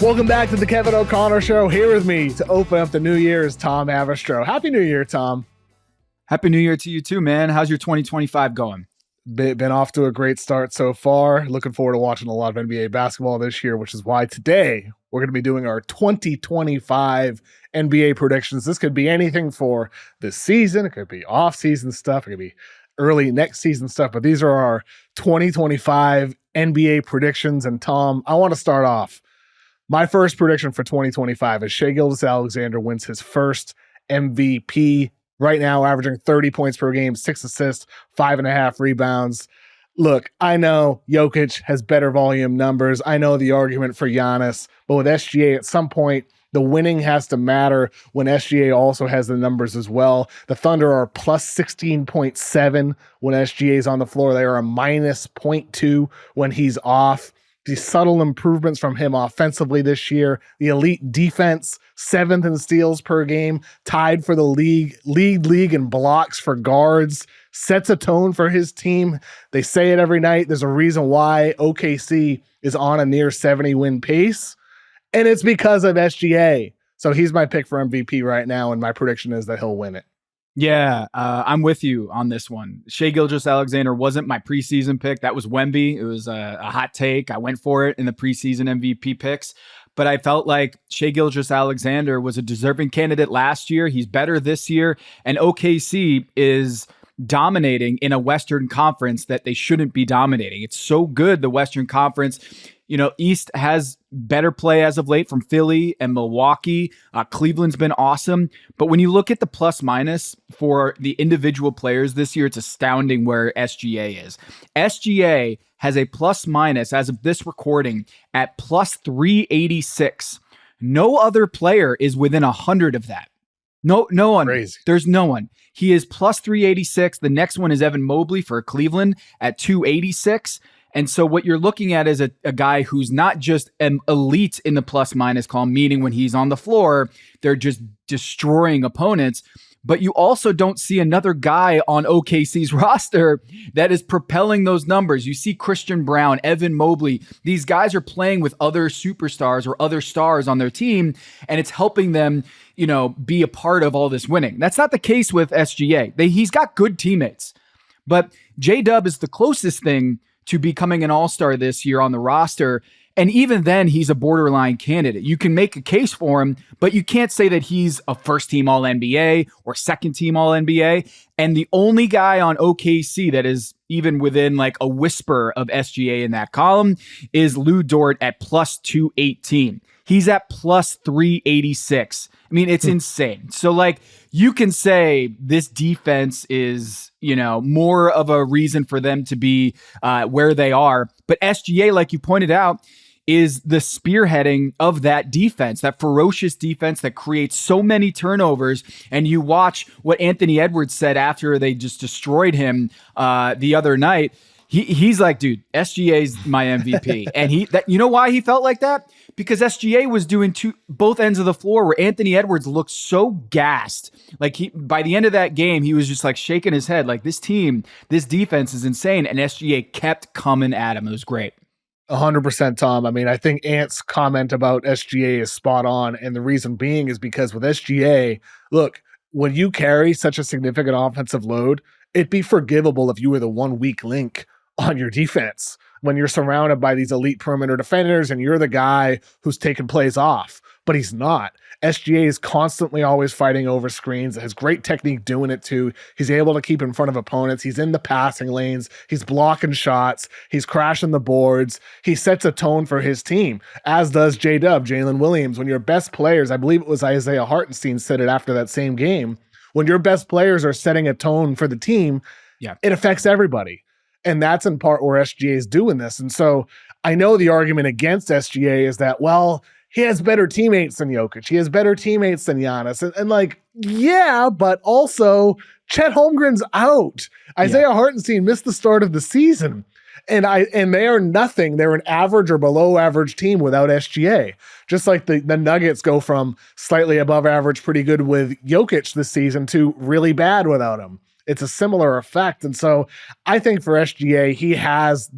Welcome back to the Kevin O'Connor Show. Here with me to open up the new year is Tom Haberstroh. Happy New Year, Tom. Happy New Year to you too, man. How's your 2025 going? Been off to a great start so far. Looking forward to watching a lot of NBA basketball this year, which is why today we're going to be doing our 2025 NBA predictions. This could be anything for this season. It could be off-season stuff. It could be early next season stuff. But these are our 2025 NBA predictions. And Tom, I want to start off. My first prediction for 2025 is Shai Gilgeous-Alexander wins his first MVP. Right now, averaging 30 points per game, 6 assists, 5.5 rebounds. Look, I know Jokic has better volume numbers. I know the argument for Giannis, but with SGA, at some point, the winning has to matter when SGA also has the numbers as well. The Thunder are plus 16.7 when SGA is on the floor. They are a minus 0.2 when he's off. The subtle improvements from him offensively this year. The elite defense, 7th in steals per game, tied for the league in blocks for guards, sets a tone for his team. They say it every night. There's a reason why OKC is on a near 70-win pace, and it's because of SGA. So he's my pick for MVP right now, and my prediction is that he'll win it. Yeah, I'm with you on this one. Shai Gilgeous-Alexander wasn't my preseason pick. That was Wemby. It was a hot take. I went for it in the preseason MVP picks. But I felt like Shai Gilgeous-Alexander was a deserving candidate last year. He's better this year. And OKC is dominating in a Western Conference that they shouldn't be dominating. It's so good, the Western Conference. You know, East has better play as of late from Philly and Milwaukee. Cleveland's been awesome. But when you look at the plus minus for the individual players this year, it's astounding where SGA is. SGA has a plus minus as of this recording at plus 386. No other player is within 100 of that. No one. Crazy. There's no one. He is plus 386. The next one is Evan Mobley for Cleveland at 286. And so what you're looking at is a guy who's not just an elite in the plus minus column, meaning when he's on the floor, they're just destroying opponents. But you also don't see another guy on OKC's roster that is propelling those numbers. You see Christian Brown, Evan Mobley. These guys are playing with other superstars or other stars on their team, and it's helping them, you know, be a part of all this winning. That's not the case with SGA. He's got good teammates. But J-Dub is the closest thing to becoming an all-star this year on the roster. And even then, he's a borderline candidate. You can make a case for him, but you can't say that he's a first-team All-NBA or second-team All-NBA. And the only guy on OKC that is even within like a whisper of SGA in that column is Lou Dort at plus 218. He's at plus 386. I mean, it's insane. So like you can say this defense is, you know, more of a reason for them to be where they are. But SGA, like you pointed out, is the spearheading of that defense, that ferocious defense that creates so many turnovers. And you watch what Anthony Edwards said after they just destroyed him the other night. He's like, dude, SGA's my MVP. And you know why he felt like that? Because SGA was doing both ends of the floor where Anthony Edwards looked so gassed. Like by the end of that game, he was just like shaking his head. Like this defense is insane. And SGA kept coming at him. It was great. 100%, Tom. I mean, I think Ant's comment about SGA is spot on. And the reason being is because with SGA, look, when you carry such a significant offensive load, it'd be forgivable if you were the one weak link on your defense when you're surrounded by these elite perimeter defenders and you're the guy who's taking plays off, but he's not. SGA is constantly always fighting over screens, has great technique doing it too. He's able to keep in front of opponents. He's in the passing lanes. He's blocking shots. He's crashing the boards. He sets a tone for his team, as does J-Dub, Jalen Williams. When your best players, I believe it was Isaiah Hartenstein said it after that same game, when your best players are setting a tone for the team, it affects everybody. And that's in part where SGA is doing this. And so I know the argument against SGA is that, well, he has better teammates than Jokic. He has better teammates than Giannis. And like, yeah, but also Chet Holmgren's out. Isaiah Hartenstein missed the start of the season. And they are nothing. They're an average or below average team without SGA. Just like the Nuggets go from slightly above average, pretty good with Jokic this season to really bad without him. it's a similar effect. And so I think for SGA, he has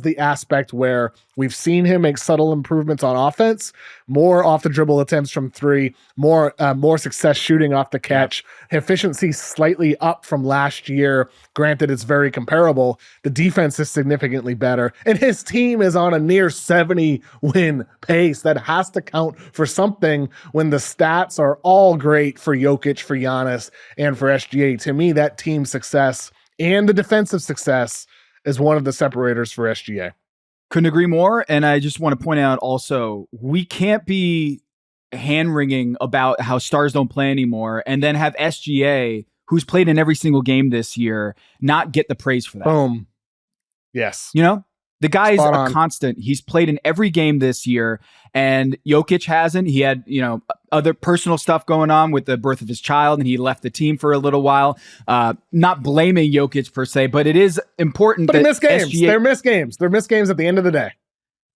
the aspect where we've seen him make subtle improvements on offense, more off the dribble attempts from three, more success shooting off the catch, efficiency slightly up from last year. Granted, it's very comparable. The defense is significantly better, and his team is on a near 70 win pace. That has to count for something when the stats are all great for Jokic, for Giannis, and for SGA. To me, that team success and the defensive success is one of the separators for SGA. Couldn't agree more. And I just want to point out also, we can't be hand-wringing about how stars don't play anymore and then have SGA, who's played in every single game this year, not get the praise for that. Boom. Yes. You know, the guy is a constant. He's played in every game this year, and Jokic hasn't. He had, other personal stuff going on with the birth of his child, and he left the team for a little while. Not blaming Jokic per se, but it is important. But he missed games. They're missed games. They're missed games at the end of the day.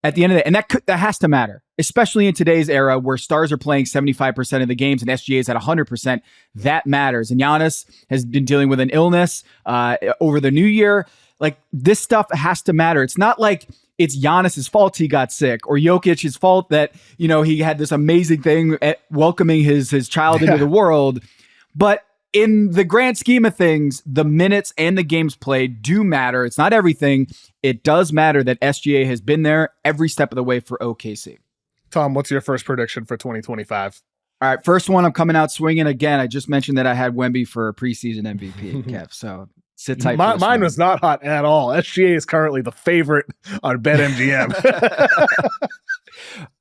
At the end of the day, and that has to matter, especially in today's era where stars are playing 75% of the games and SGA is at 100%. That matters. And Giannis has been dealing with an illness over the new year. Like, this stuff has to matter. It's not like it's Giannis's fault he got sick or Jokic's fault that, he had this amazing thing at welcoming his child into the world. But in the grand scheme of things, the minutes and the games played do matter. It's not everything. It does matter that SGA has been there every step of the way for OKC. Tom, what's your first prediction for 2025? All right, first one, I'm coming out swinging again. I just mentioned that I had Wemby for preseason MVP, Kev. So sit tight. Mine was not hot at all. SGA is currently the favorite on BetMGM.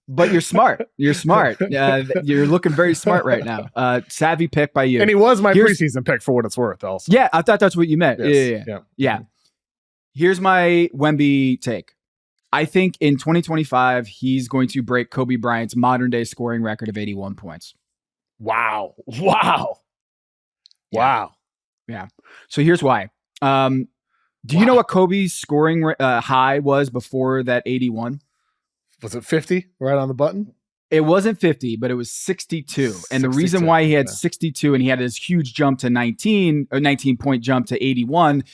But you're smart. You're smart. You're looking very smart right now. Savvy pick by you. And he was my preseason pick for what it's worth also. Yeah, I thought that's what you meant. Yes. Yeah. Here's my Wemby take. I think in 2025, he's going to break Kobe Bryant's modern day scoring record of 81 points. Wow. Yeah. So here's why. Do you know what Kobe's scoring high was before that 81? Was it 50 right on the button? It wasn't 50, but it was 62. And the reason why he had 62 and he had this huge jump to 19 point jump to 81,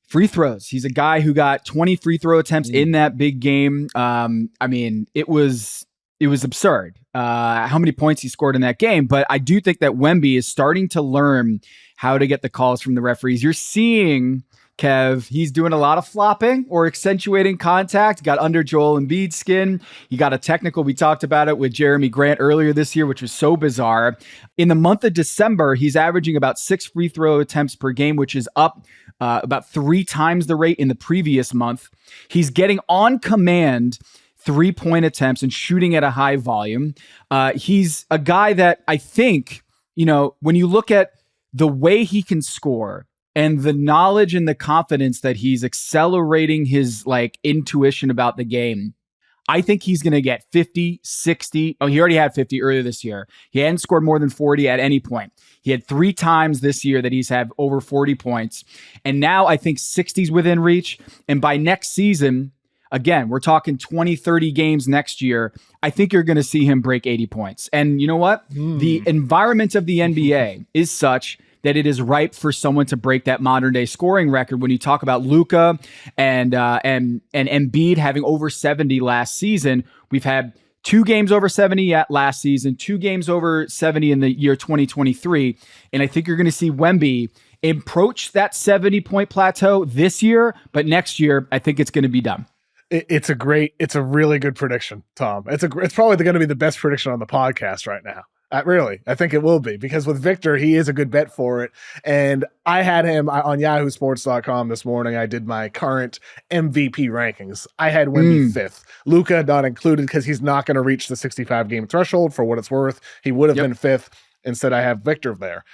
free throws. He's a guy who got 20 free throw attempts in that big game. It was absurd how many points he scored in that game. But I do think that Wemby is starting to learn how to get the calls from the referees. You're seeing, Kev, he's doing a lot of flopping or accentuating contact. Got under Joel Embiid's skin. He got a technical. We talked about it with Jeremy Grant earlier this year, which was so bizarre. In the month of December, he's averaging about 6 free throw attempts per game, which is up about 3 times the rate in the previous month. He's getting on command 3-point attempts and shooting at a high volume. He's a guy that I think, when you look at the way he can score and the knowledge and the confidence that he's accelerating his intuition about the game, I think he's going to get 50, 60. Oh, he already had 50 earlier this year. He hadn't scored more than 40 at any point. He had 3 times this year that he's had over 40 points. And now I think 60's within reach. And by next season, again, we're talking 20, 30 games next year, I think you're going to see him break 80 points. And you know what? The environment of the NBA is such that it is ripe for someone to break that modern day scoring record. When you talk about Luka and Embiid having over 70 last season, we've had 2 games over 70 last season, 2 games over 70 in the year 2023. And I think you're going to see Wemby approach that 70-point plateau this year, but next year, I think it's going to be done. It's a really good prediction, Tom. It's probably going to be the best prediction on the podcast right now. I think it will be, because with Victor, he is a good bet for it. And I had him on yahoosports.com this morning. I did my current MVP rankings. I had Wemby 5th. Luka not included because he's not going to reach the 65 game threshold for what it's worth. He would have been 5th. Instead, I have Victor there.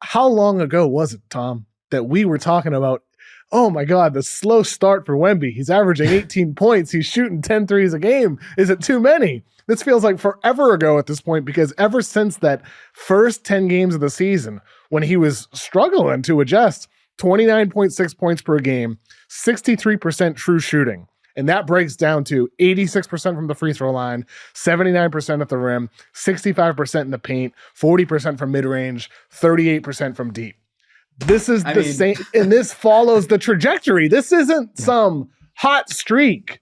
How long ago was it, Tom, that we were talking about, oh my God, the slow start for Wemby? He's averaging 18 points. He's shooting 10 threes a game. Is it too many? This feels like forever ago at this point, because ever since that first 10 games of the season, when he was struggling to adjust, 29.6 points per game, 63% true shooting. And that breaks down to 86% from the free throw line, 79% at the rim, 65% in the paint, 40% from mid-range, 38% from deep. This is same, and this follows the trajectory. This isn't some hot streak.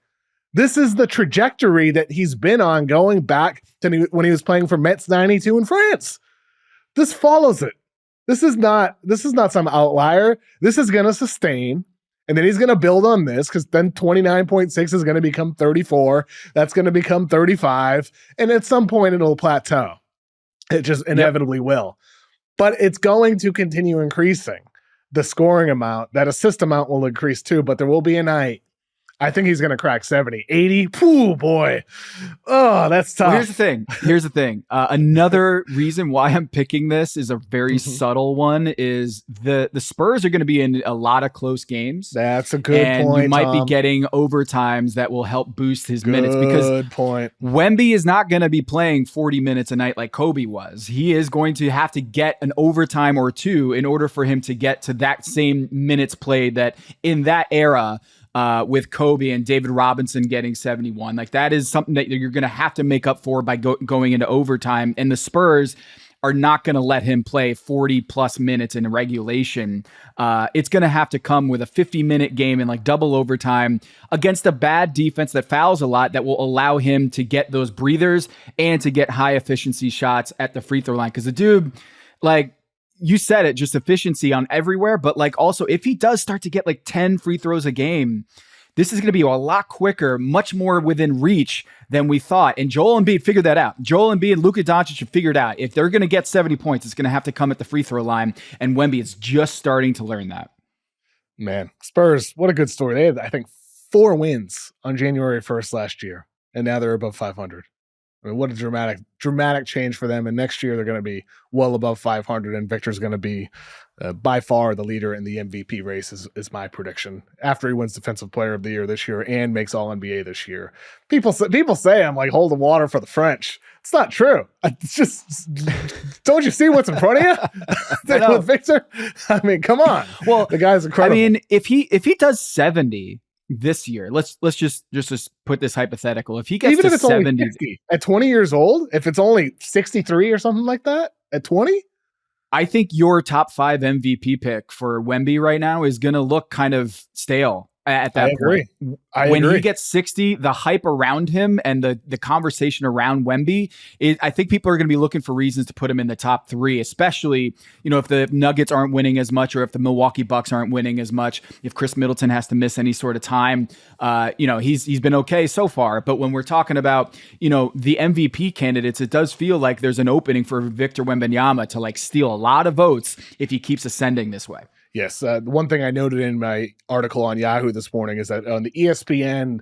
This is the trajectory that he's been on going back to when he was playing for Metz 92 in France. This follows it. This is not some outlier. This is going to sustain, and then he's going to build on this, because then 29.6 is going to become 34. That's going to become 35, and at some point it'll plateau. It just inevitably will. But it's going to continue increasing. The scoring amount, that assist amount will increase too, but there will be a night. I think he's going to crack 70, 80. Pooh, boy. Oh, that's tough. Well, here's the thing. Another reason why I'm picking this is a very subtle one, is the Spurs are going to be in a lot of close games. That's a good point, and you might Tom. be getting overtimes that will help boost his minutes, because Wemby is not going to be playing 40 minutes a night like Kobe was. He is going to have to get an overtime or two in order for him to get to that same minutes played that in that era, with Kobe and David Robinson getting 71. Like, that is something that you're going to have to make up for by going into overtime. And the Spurs are not going to let him play 40 plus minutes in regulation. It's going to have to come with a 50-minute game in like double overtime against a bad defense that fouls a lot, that will allow him to get those breathers and to get high efficiency shots at the free throw line. Because the dude, like, you said it, just efficiency on everywhere, but like also if he does start to get like 10 free throws a game, this is going to be a lot quicker, much more within reach than we thought. And Joel Embiid figured that out. Joel Embiid and Luka Doncic have figured out if they're going to get 70 points, it's going to have to come at the free throw line. And Wemby is just starting to learn that. Man, Spurs, what a good story. They had, I think, 4 wins on January 1st last year, and now they're above 500. I mean, what a dramatic change for them. And next year they're going to be well above 500, and Victor's going to be by far the leader in the MVP race is my prediction. After he wins Defensive Player of the Year this year and makes All NBA this year. People say I'm like holding water for the French. It's not true. It's just, don't you see what's in front of you with Victor? I mean, come on. Well, the guy's incredible. I mean, if he does 70 this year, let's just put this hypothetical. If he gets even to if it's 70 only 60, at 20 years old, if it's only 63 or something like that at 20, I think your top 5 MVP pick for Wemby right now is going to look kind of stale at that point. When he gets 60, the hype around him and the conversation around Wemby, I think people are going to be looking for reasons to put him in the top 3, especially, if the Nuggets aren't winning as much, or if the Milwaukee Bucks aren't winning as much, if Chris Middleton has to miss any sort of time. He's been okay so far. But when we're talking about, the MVP candidates, it does feel like there's an opening for Victor Wembanyama to like steal a lot of votes if he keeps ascending this way. Yes. One thing I noted in my article on Yahoo this morning is that on the ESPN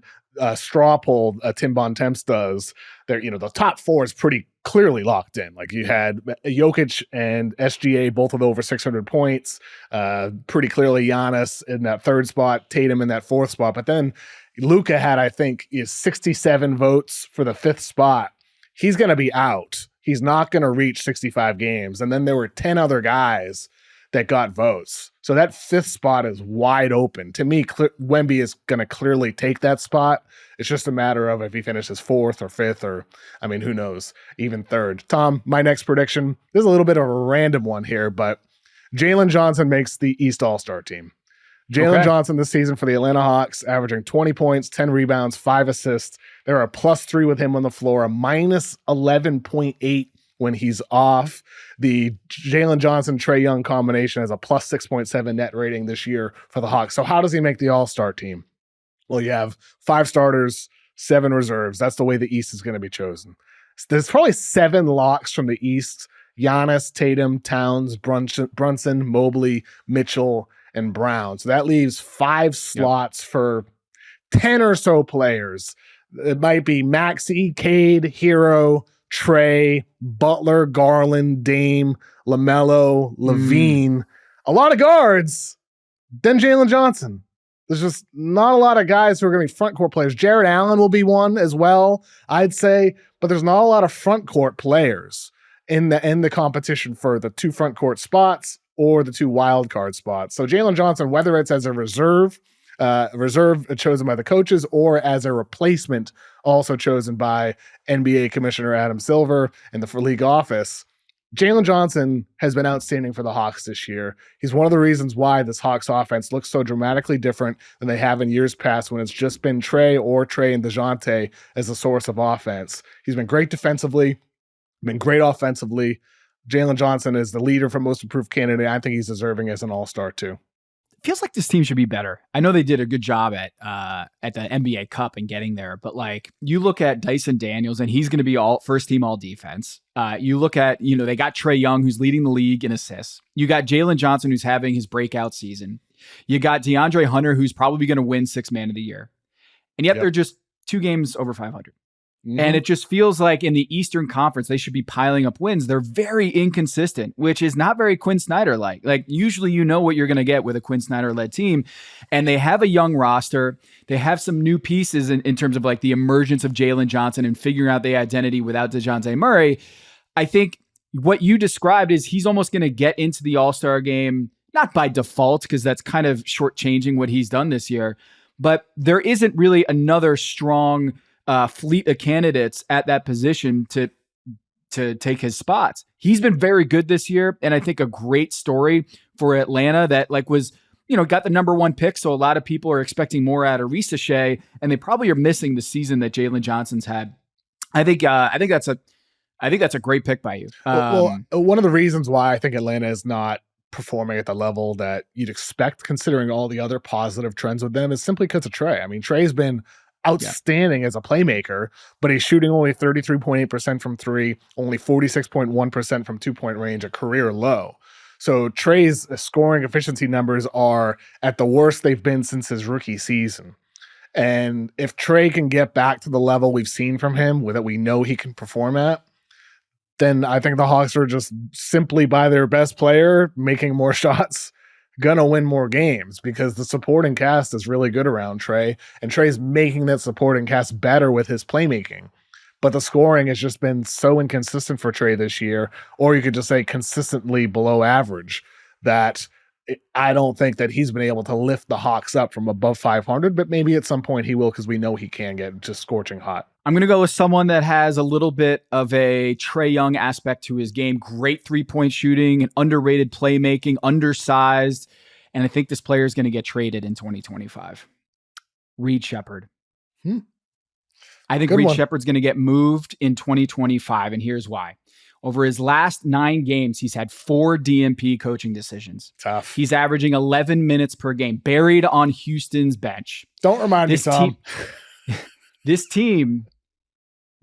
straw poll Tim Bontemps does, there, the top 4 is pretty clearly locked in. Like, you had Jokic and SGA both with over 600 points. Pretty clearly Giannis in that 3rd spot, Tatum in that 4th spot. But then Luka had, I think, 67 votes for the 5th spot. He's going to be out. He's not going to reach 65 games. And then there were 10 other guys that got votes. So that 5th spot is wide open. To me, Wemby is going to clearly take that spot. It's just a matter of if he finishes 4th or 5th, or, I mean, who knows, even 3rd. Tom, my next prediction, this is a little bit of a random one here, but Jalen Johnson makes the East All-Star team. Jalen Johnson this season for the Atlanta Hawks, averaging 20 points, 10 rebounds, 5 assists. There are a +3 with him on the floor, a -11.8 when he's off. The Jalen Johnson-Trae Young combination has a +6.7 net rating this year for the Hawks. So how does he make the All-Star team? Well, you have 5 starters, 7 reserves. That's the way the East is going to be chosen. There's probably 7 locks from the East: Giannis, Tatum, Towns, Brunson, Mobley, Mitchell, and Brown. So that leaves 5 slots for 10 or so players. It might be Maxey, Cade, Hero, Trey, Butler, Garland, Dame, LaMelo, Levine. A lot of guards. Then Jalen Johnson. There's just not a lot of guys who are going to be front court players. Jared Allen will be one as well, I'd say, but there's not a lot of front court players in the competition for the 2 front court spots or the 2 wild card spots. So Jalen Johnson, whether it's as a reserve chosen by the coaches, or as a replacement also chosen by NBA Commissioner Adam Silver and the league office, Jalen Johnson has been outstanding for the Hawks this year. He's one of the reasons why this Hawks offense looks so dramatically different than they have in years past when it's just been Trey and DeJounte as a source of offense. He's been great defensively, been great offensively. Jalen Johnson is the leader for most improved candidate. I think he's deserving as an all-star too. Feels like this team should be better. I know they did a good job at the NBA Cup and getting there, but like you look at Dyson Daniels and he's going to be all first team all defense. You look at, they got Trae Young who's leading the league in assists. You got Jalen Johnson who's having his breakout season. You got DeAndre Hunter who's probably going to win 6th man of the year. And yet they're just 2 games over 500. And it just feels like in the Eastern Conference, they should be piling up wins. They're very inconsistent, which is not very Quinn Snyder-like. Like, usually you know what you're going to get with a Quinn Snyder-led team. And they have a young roster. They have some new pieces in terms of like the emergence of Jalen Johnson and figuring out the identity without DeJounte Murray. I think what you described is he's almost going to get into the All-Star game, not by default, because that's kind of shortchanging what he's done this year. But there isn't really another strong fleet of candidates at that position to take his spots. He's been very good this year, and I think a great story for Atlanta that like was, got the number 1 pick, so a lot of people are expecting more out of Reed Sheppard, and they probably are missing the season that Jalen Johnson's had. I think that's a great pick by you. Well, one of the reasons why I think Atlanta is not performing at the level that you'd expect, considering all the other positive trends with them, is simply because of Trae. I mean, Trae's been outstanding as a playmaker, but he's shooting only 33.8% from 3, only 46.1% from 2-point range, a career low. So Trae's scoring efficiency numbers are at the worst they've been since his rookie season. And if Trae can get back to the level we've seen from him, that we know he can perform at, then I think the Hawks are just simply by their best player making more shots gonna win more games, because the supporting cast is really good around Trae, and Trae's making that supporting cast better with his playmaking. But the scoring has just been so inconsistent for Trae this year, or you could just say consistently below average, that I don't think that he's been able to lift the Hawks up from above 500, but maybe at some point he will, because we know he can get just scorching hot. I'm going to go with someone that has a little bit of a Trae Young aspect to his game. Great 3-point shooting and underrated playmaking, undersized. And I think this player is going to get traded in 2025. Reed Sheppard. I think Reed Sheppard's going to get moved in 2025. And here's why. Over his last 9 games, he's had 4 DNP coaching decisions. Tough. He's averaging 11 minutes per game, buried on Houston's bench. Don't remind me, Tom. This team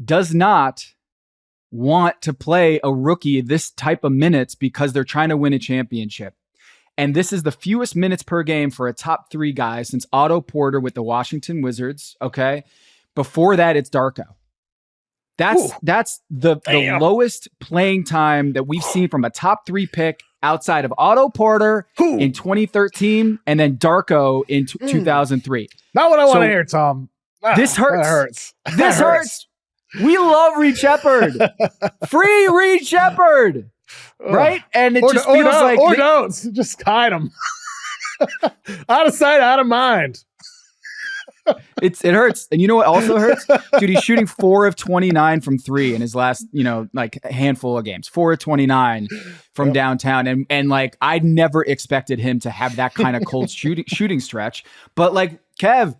does not want to play a rookie this type of minutes because they're trying to win a championship. And this is the fewest minutes per game for a top 3 guy since Otto Porter with the Washington Wizards. Okay. Before that, it's Darko. That's the lowest playing time that we've seen from a top 3 pick outside of Otto Porter in 2013 and then Darko in 2003. Not what I want to hear, Tom. This hurts. This hurts. We love Reed Sheppard. Free Reed Sheppard. Right? And it just feels like... Or don't. Just hide him. Out of sight, out of mind. It hurts. And you know what also hurts? Dude, he's shooting 4 of 29 from 3 in his last, handful of games. 4 of 29 from downtown. And like, I never expected him to have that kind of cold shooting stretch. But like, Kev,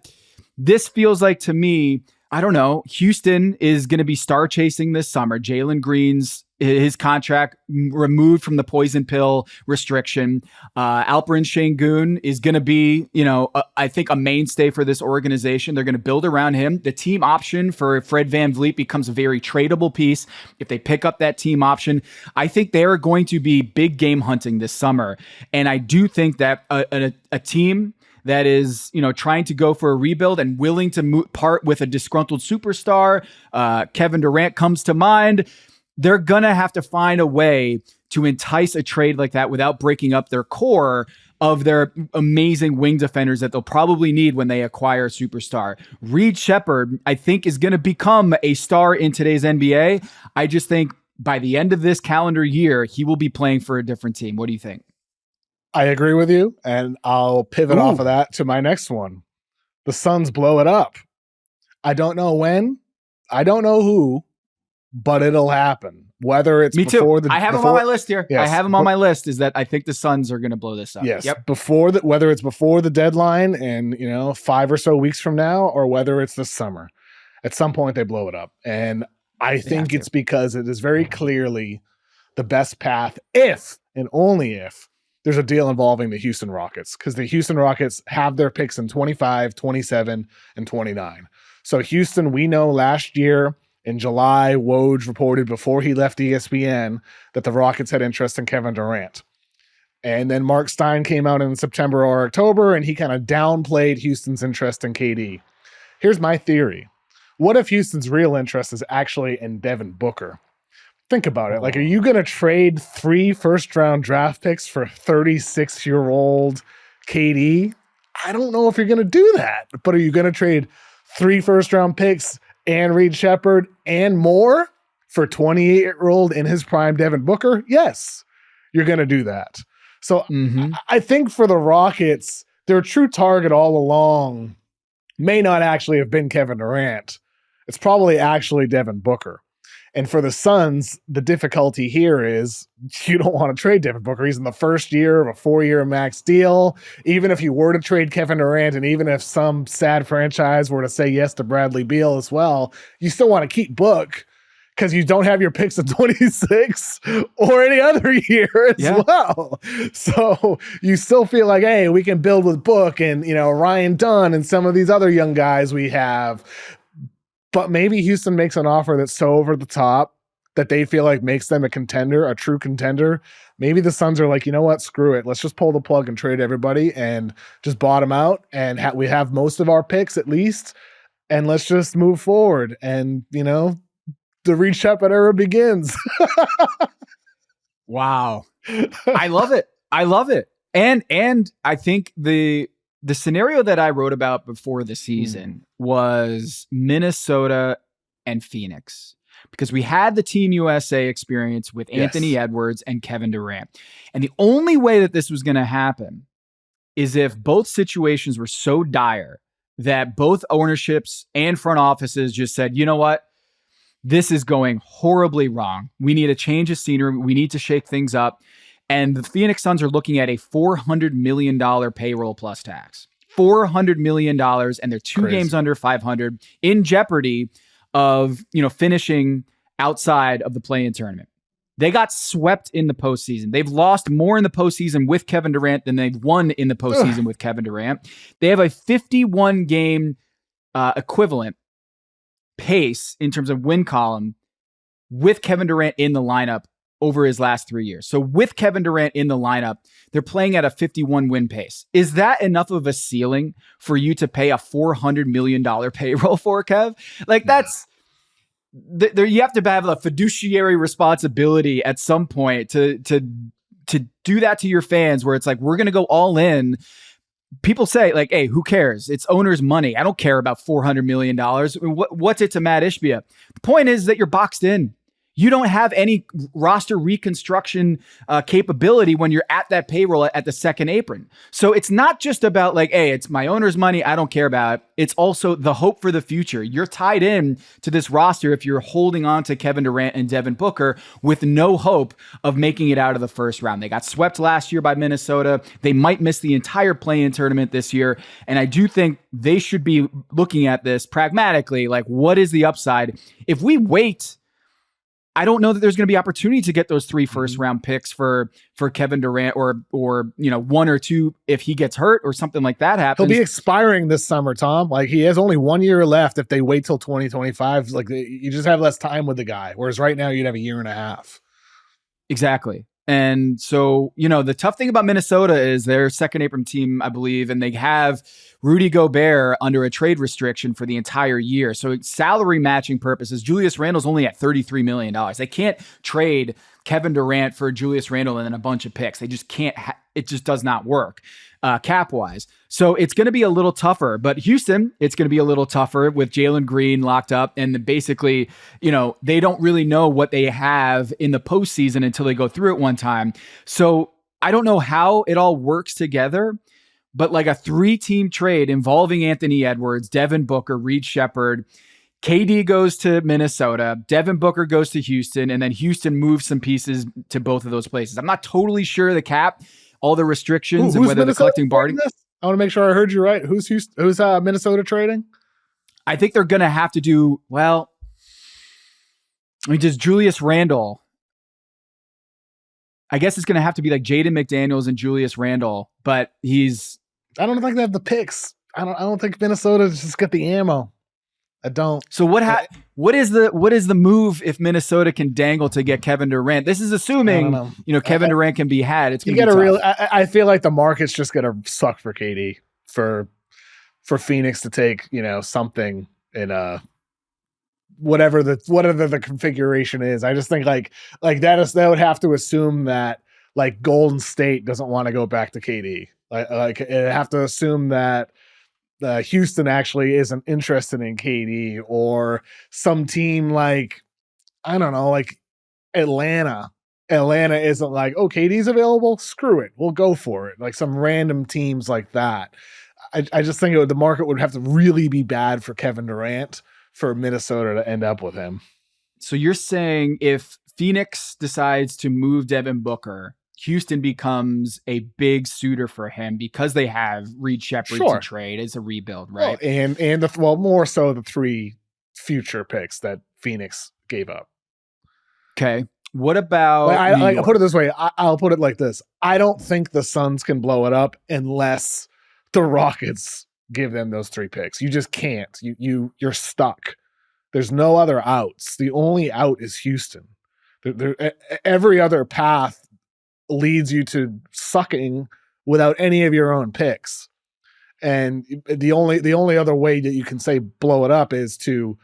this feels like to me, I don't know, Houston is going to be star chasing this summer. Jalen Green's his contract removed from the poison pill restriction. Alperen Şengün is going to be, I think a mainstay for this organization. They're going to build around him. The team option for Fred VanVleet becomes a very tradable piece. If they pick up that team option, I think they're going to be big game hunting this summer. And I do think that a team that is, trying to go for a rebuild and willing to part with a disgruntled superstar, Kevin Durant comes to mind. They're going to have to find a way to entice a trade like that without breaking up their core of their amazing wing defenders that they'll probably need when they acquire a superstar. Reed Sheppard, I think, is going to become a star in today's NBA. I just think by the end of this calendar year, he will be playing for a different team. What do you think? I agree with you, and I'll pivot off of that to my next one. The Suns blow it up. I don't know when. I don't know who. but it'll happen. Whether it's Me before too. the I have them on my list here. Yes, I have them on my list. Is that I think the Suns are going to blow this up. Yes. Yep. Whether it's before the deadline and 5 or so weeks from now, or whether it's this summer, at some point they blow it up. And I think it's because it is very clearly the best path if and only if there's a deal involving the Houston Rockets, because the Houston Rockets have their picks in 25, 27, and 29. So Houston, we know last year in July, Woj reported before he left ESPN that the Rockets had interest in Kevin Durant. And then Mark Stein came out in September or October, and he kind of downplayed Houston's interest in KD. Here's my theory. What if Houston's real interest is actually in Devin Booker? Think about it. Like, are you going to trade 3 first-round draft picks for 36-year-old KD? I don't know if you're going to do that. But are you going to trade 3 first-round picks and Reed Sheppard and more for 28-year-old in his prime Devin Booker? Yes, you're going to do that. So I think for the Rockets, their true target all along may not actually have been Kevin Durant. It's probably actually Devin Booker. And for the Suns, the difficulty here is you don't want to trade Devin Booker. He's in the first year of a 4-year max deal. Even if you were to trade Kevin Durant, and even if some sad franchise were to say yes to Bradley Beal as well, you still want to keep Book because you don't have your picks in 26 or any other year as well. So you still feel like, hey, we can build with Book and, Ryan Dunn and some of these other young guys we have. But maybe Houston makes an offer that's so over the top that they feel like makes them a contender, a true contender. Maybe the Suns are like, you know what, screw it. Let's just pull the plug and trade everybody and just bottom out. And we have most of our picks at least. And let's just move forward. And, the Reed Sheppard era begins. Wow. I love it. I love it. And I think the scenario that I wrote about before the season was Minnesota and Phoenix, because we had the Team USA experience with Anthony Edwards and Kevin Durant. And the only way that this was going to happen is if both situations were so dire that both ownerships and front offices just said, you know what? This is going horribly wrong. We need a change of scenery. We need to shake things up. And the Phoenix Suns are looking at a $400 million payroll plus tax. $400 million, and they're 2 games under 500, in jeopardy of finishing outside of the play-in tournament. They got swept in the postseason. They've lost more in the postseason with Kevin Durant than they've won in the postseason with Kevin Durant. They have a 51-game equivalent pace in terms of win column with Kevin Durant in the lineup over his last 3 years. So with Kevin Durant in the lineup, they're playing at a 51 win pace. Is that enough of a ceiling for you to pay a $400 million payroll for, Kev? Like, that's there. You have to have a fiduciary responsibility at some point to do that to your fans, where it's like, we're going to go all in. People say, like, hey, who cares? It's owner's money. I don't care about $400 million. What's it to Matt Ishbia? The point is that you're boxed in. You don't have any roster reconstruction capability when you're at that payroll at the second apron. So it's not just about like, hey, it's my owner's money, I don't care about it. It's also the hope for the future. You're tied in to this roster if you're holding on to Kevin Durant and Devin Booker with no hope of making it out of the first round. They got swept last year by Minnesota. They might miss the entire play-in tournament this year. And I do think they should be looking at this pragmatically, like, what is the upside? If we wait, I don't know that there's going to be opportunity to get those 3 first-round picks for Kevin Durant or 1 or 2 if he gets hurt or something like that happens. He'll be expiring this summer, Tom. Like, he has only 1 year left if they wait till 2025. Like, you just have less time with the guy, whereas right now you'd have a year and a half. Exactly. And so, the tough thing about Minnesota is their second apron team, I believe, and they have Rudy Gobert under a trade restriction for the entire year. So salary matching purposes, Julius Randle's only at $33 million. They can't trade Kevin Durant for Julius Randle and then a bunch of picks. They just can't. It just does not work cap-wise. So it's going to be a little tougher. But Houston, it's going to be a little tougher with Jalen Green locked up. And basically, they don't really know what they have in the postseason until they go through it one time. So I don't know how it all works together. But like a 3-team trade involving Anthony Edwards, Devin Booker, Reed Sheppard, KD goes to Minnesota, Devin Booker goes to Houston, and then Houston moves some pieces to both of those places. I'm not totally sure the cap, all the restrictions, and whether the collecting bargaining. I want to make sure I heard you right. Who's Minnesota trading? I think they're going to have to do, well, I mean, just Julius Randle. I guess it's going to have to be like Jaden McDaniels and Julius Randle, but I don't think they have the picks. I don't think Minnesota just got the ammo. I don't. So what is the move if Minnesota can dangle to get Kevin Durant? This is assuming Kevin Durant can be had. It's gonna be tough. I feel like the market's just gonna suck for KD for Phoenix to take something in whatever the configuration is. I just think like that would have to assume that like Golden State doesn't want to go back to KD. Like it have to assume that Houston actually isn't interested in KD, or some team like, I don't know, like Atlanta. Atlanta isn't like, oh, KD's available? Screw it. We'll go for it. Like some random teams like that. I just think the market would have to really be bad for Kevin Durant for Minnesota to end up with him. So you're saying if Phoenix decides to move Devin Booker, Houston becomes a big suitor for him because they have Reed Sheppard to trade. It's a rebuild, right? And more so the 3 future picks that Phoenix gave up. Okay. What about I'll put it this way. I'll put it like this. I don't think the Suns can blow it up unless the Rockets give them those 3 picks. You just can't. You're stuck. There's no other outs. The only out is Houston. Every other path leads you to sucking without any of your own picks. And the only other way that you can say blow it up is to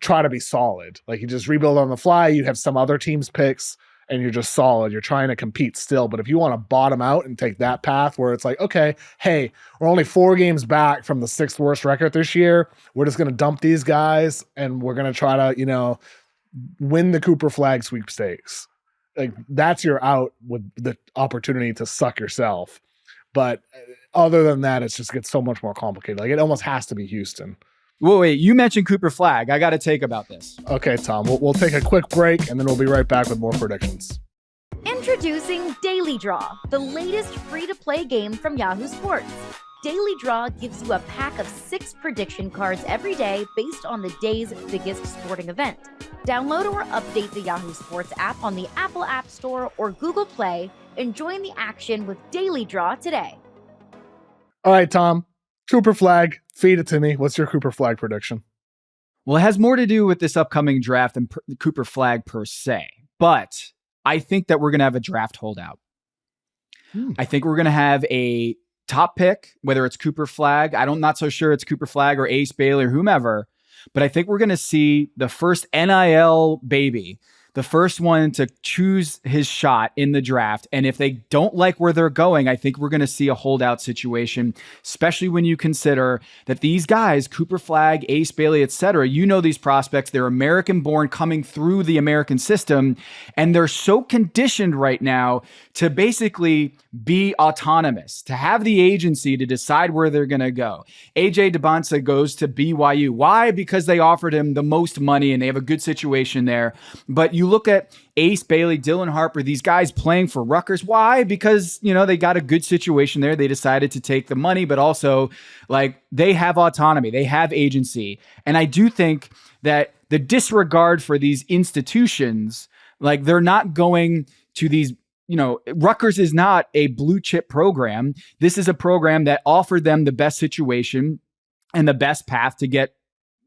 try to be solid. Like you just rebuild on the fly, you have some other team's picks and you're just solid. You're trying to compete still. But if you want to bottom out and take that path where it's like, okay, hey, we're only 4 games back from the 6th worst record this year. We're just going to dump these guys and we're going to try to, win the Cooper Flag sweepstakes. Like that's your out with the opportunity to suck yourself. But other than that, it just gets so much more complicated. Like it almost has to be Houston. Wait, you mentioned Cooper Flag. I got to take about this. Okay, Tom, we'll take a quick break and then we'll be right back with more predictions. Introducing Daily Draw, the latest free-to-play game from Yahoo Sports. Daily Draw gives you a pack of 6 prediction cards every day based on the day's biggest sporting event. Download or update the Yahoo Sports app on the Apple App Store or Google Play and join the action with Daily Draw today. All right, Tom, Cooper Flag, feed it to me. What's your Cooper Flag prediction? Well, it has more to do with this upcoming draft than Cooper Flag per se, but I think that we're going to have a draft holdout. I think we're going to have a top pick, whether it's Cooper Flag. I'm not so sure it's Cooper Flag or Ace Bailey or whomever, but I think we're going to see the first NIL baby, the first one to choose his shot in the draft. And if they don't like where they're going, I think we're going to see a holdout situation, especially when you consider that these guys, Cooper Flag, Ace Bailey, etc., these prospects, they're American born coming through the American system. And they're so conditioned right now to basically be autonomous, to have the agency to decide where they're going to go. AJ DeBonsa goes to BYU. Why? Because they offered him the most money and they have a good situation there. But you look at Ace Bailey, Dylan Harper, these guys playing for Rutgers. Why? Because, they got a good situation there. They decided to take the money, but also like they have autonomy. They have agency. And I do think that the disregard for these institutions, like they're not going to these, Rutgers is not a blue chip program. This is a program that offered them the best situation and the best path to get,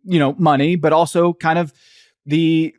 money, but also kind of I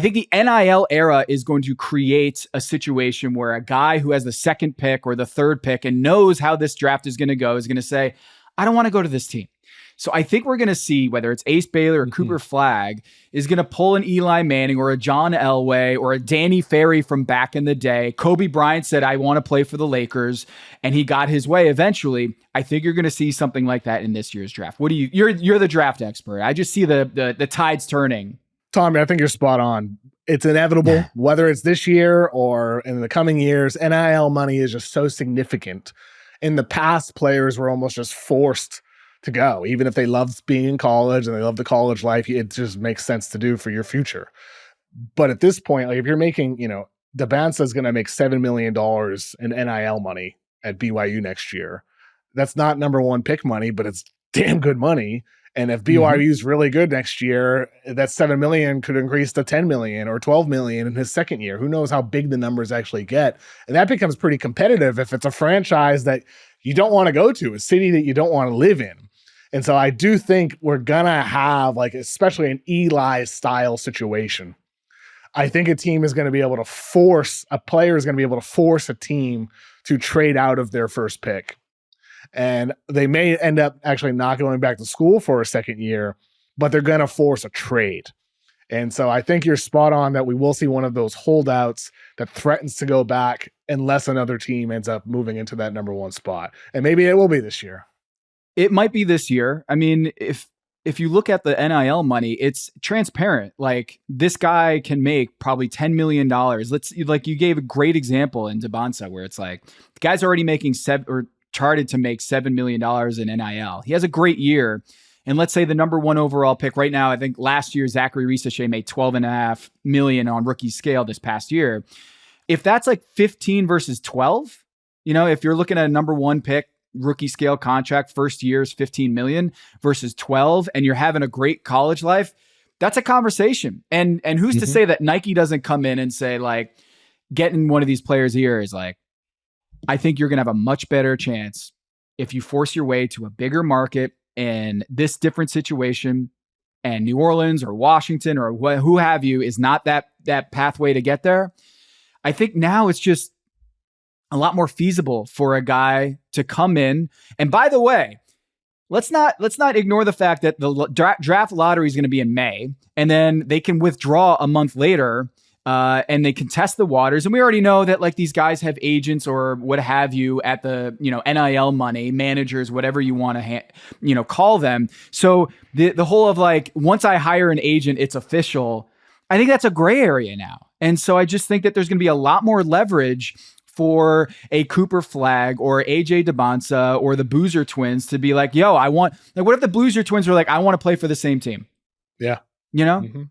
think the NIL era is going to create a situation where a guy who has the 2nd pick or the 3rd pick and knows how this draft is going to go is going to say, I don't want to go to this team. So I think we're going to see whether it's Ace Baylor or Cooper Flag is going to pull an Eli Manning or a John Elway or a Danny Ferry from back in the day. Kobe Bryant said, I want to play for the Lakers, and he got his way eventually. I think you're going to see something like that in this year's draft. What do you're the draft expert. I just see the tides turning. Tommy, I think you're spot on. It's inevitable, whether it's this year or in the coming years. NIL money is just so significant. In the past, players were almost just forced to go. Even if they love being in college and they love the college life, it just makes sense to do for your future. But at this point, like if you're making, Dabansa is going to make $7 million in NIL money at BYU next year. That's not number one pick money, but it's damn good money. And if BYU is really good next year, that $7 million could increase to $10 million or $12 million in his second year. Who knows how big the numbers actually get? And that becomes pretty competitive if it's a franchise that you don't want to go to, a city that you don't want to live in. And so I do think we're going to have, like, especially an Eli style situation. I think a team is going to be able to force a player is going to be able to force a team to trade out of their first pick. And they may end up actually not going back to school for a second year, but they're going to force a trade. And so I think you're spot on that we will see one of those holdouts that threatens to go back unless another team ends up moving into that number one spot. And maybe it will be this year. It might be this year. I mean, if you look at the NIL money, it's transparent. Like, this guy can make probably $10 million. Like, you gave a great example in Dabansa where it's like, the guy's already making charted to make $7 million in NIL. He has a great year. And let's say the number one overall pick right now, I think last year, Zachary Risachet made $12.5 million on rookie scale this past year. If that's like 15 versus 12, if you're looking at a number one pick, rookie scale contract, first year's 15 million versus 12, and you're having a great college life, that's a conversation. And who's to say that Nike doesn't come in and say, like, getting one of these players' ears, like, I think you're going to have a much better chance if you force your way to a bigger market in this different situation, and New Orleans or Washington or who have you is not that pathway to get there. I think now it's just a lot more feasible for a guy to come in. And by the way, let's not ignore the fact that the draft lottery is going to be in May, and then they can withdraw a month later. And they can test the waters. And we already know that, like, these guys have agents or what have you at the, NIL money, managers, whatever you want to, call them. So the whole of, like, once I hire an agent, it's official. I think that's a gray area now. And so I just think that there's going to be a lot more leverage for a Cooper Flagg or AJ Dabansa or the Boozer twins to be like, yo, what if the Boozer twins were like, I want to play for the same team? Yeah. Mm-hmm.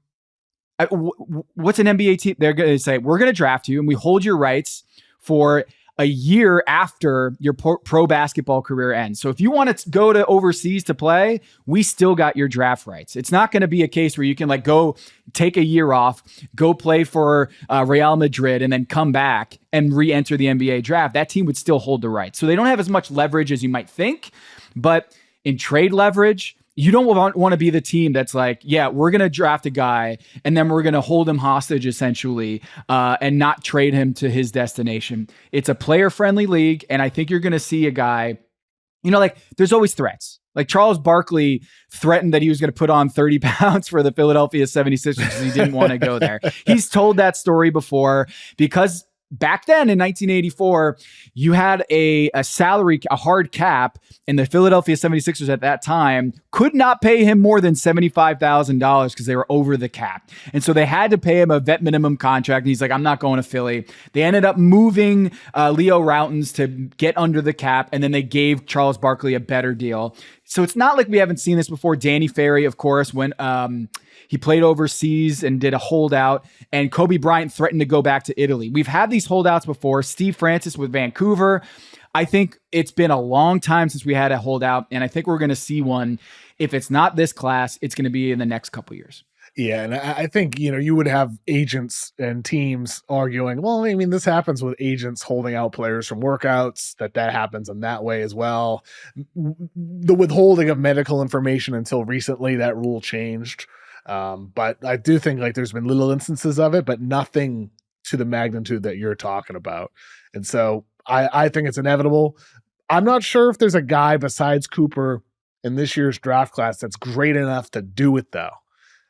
What's an NBA team? They're going to say, we're going to draft you and we hold your rights for a year after your pro basketball career ends. So if you want to go to overseas to play, we still got your draft rights. It's not going to be a case where you can, like, go take a year off, go play for Real Madrid, and then come back and re-enter the NBA draft. That team would still hold the rights. So they don't have as much leverage as you might think, but in trade leverage, you don't want to be the team that's like, yeah, we're going to draft a guy and then we're going to hold him hostage essentially and not trade him to his destination. It's a player-friendly league, and I think you're going to see a guy, like, there's always threats. Like, Charles Barkley threatened that he was going to put on 30 pounds for the Philadelphia 76ers because he didn't want to go there. He's told that story before because back then in 1984, you had a salary, a hard cap, and the Philadelphia 76ers at that time could not pay him more than $75,000 because they were over the cap. And so they had to pay him a vet minimum contract. And he's like, I'm not going to Philly. They ended up moving Leo Routens to get under the cap. And then they gave Charles Barkley a better deal. So it's not like we haven't seen this before. Danny Ferry, of course, when he played overseas and did a holdout, and Kobe Bryant threatened to go back to Italy. We've had these holdouts before. Steve Francis with Vancouver. I think it's been a long time since we had a holdout, and I think we're going to see one. If it's not this class, it's going to be in the next couple years. Yeah, and I think, you would have agents and teams arguing, well, I mean, this happens with agents holding out players from workouts, that happens in that way as well. The withholding of medical information until recently, that rule changed. But I do think, like, there's been little instances of it, but nothing to the magnitude that you're talking about. And so I think it's inevitable. I'm not sure if there's a guy besides Cooper in this year's draft class that's great enough to do it, though,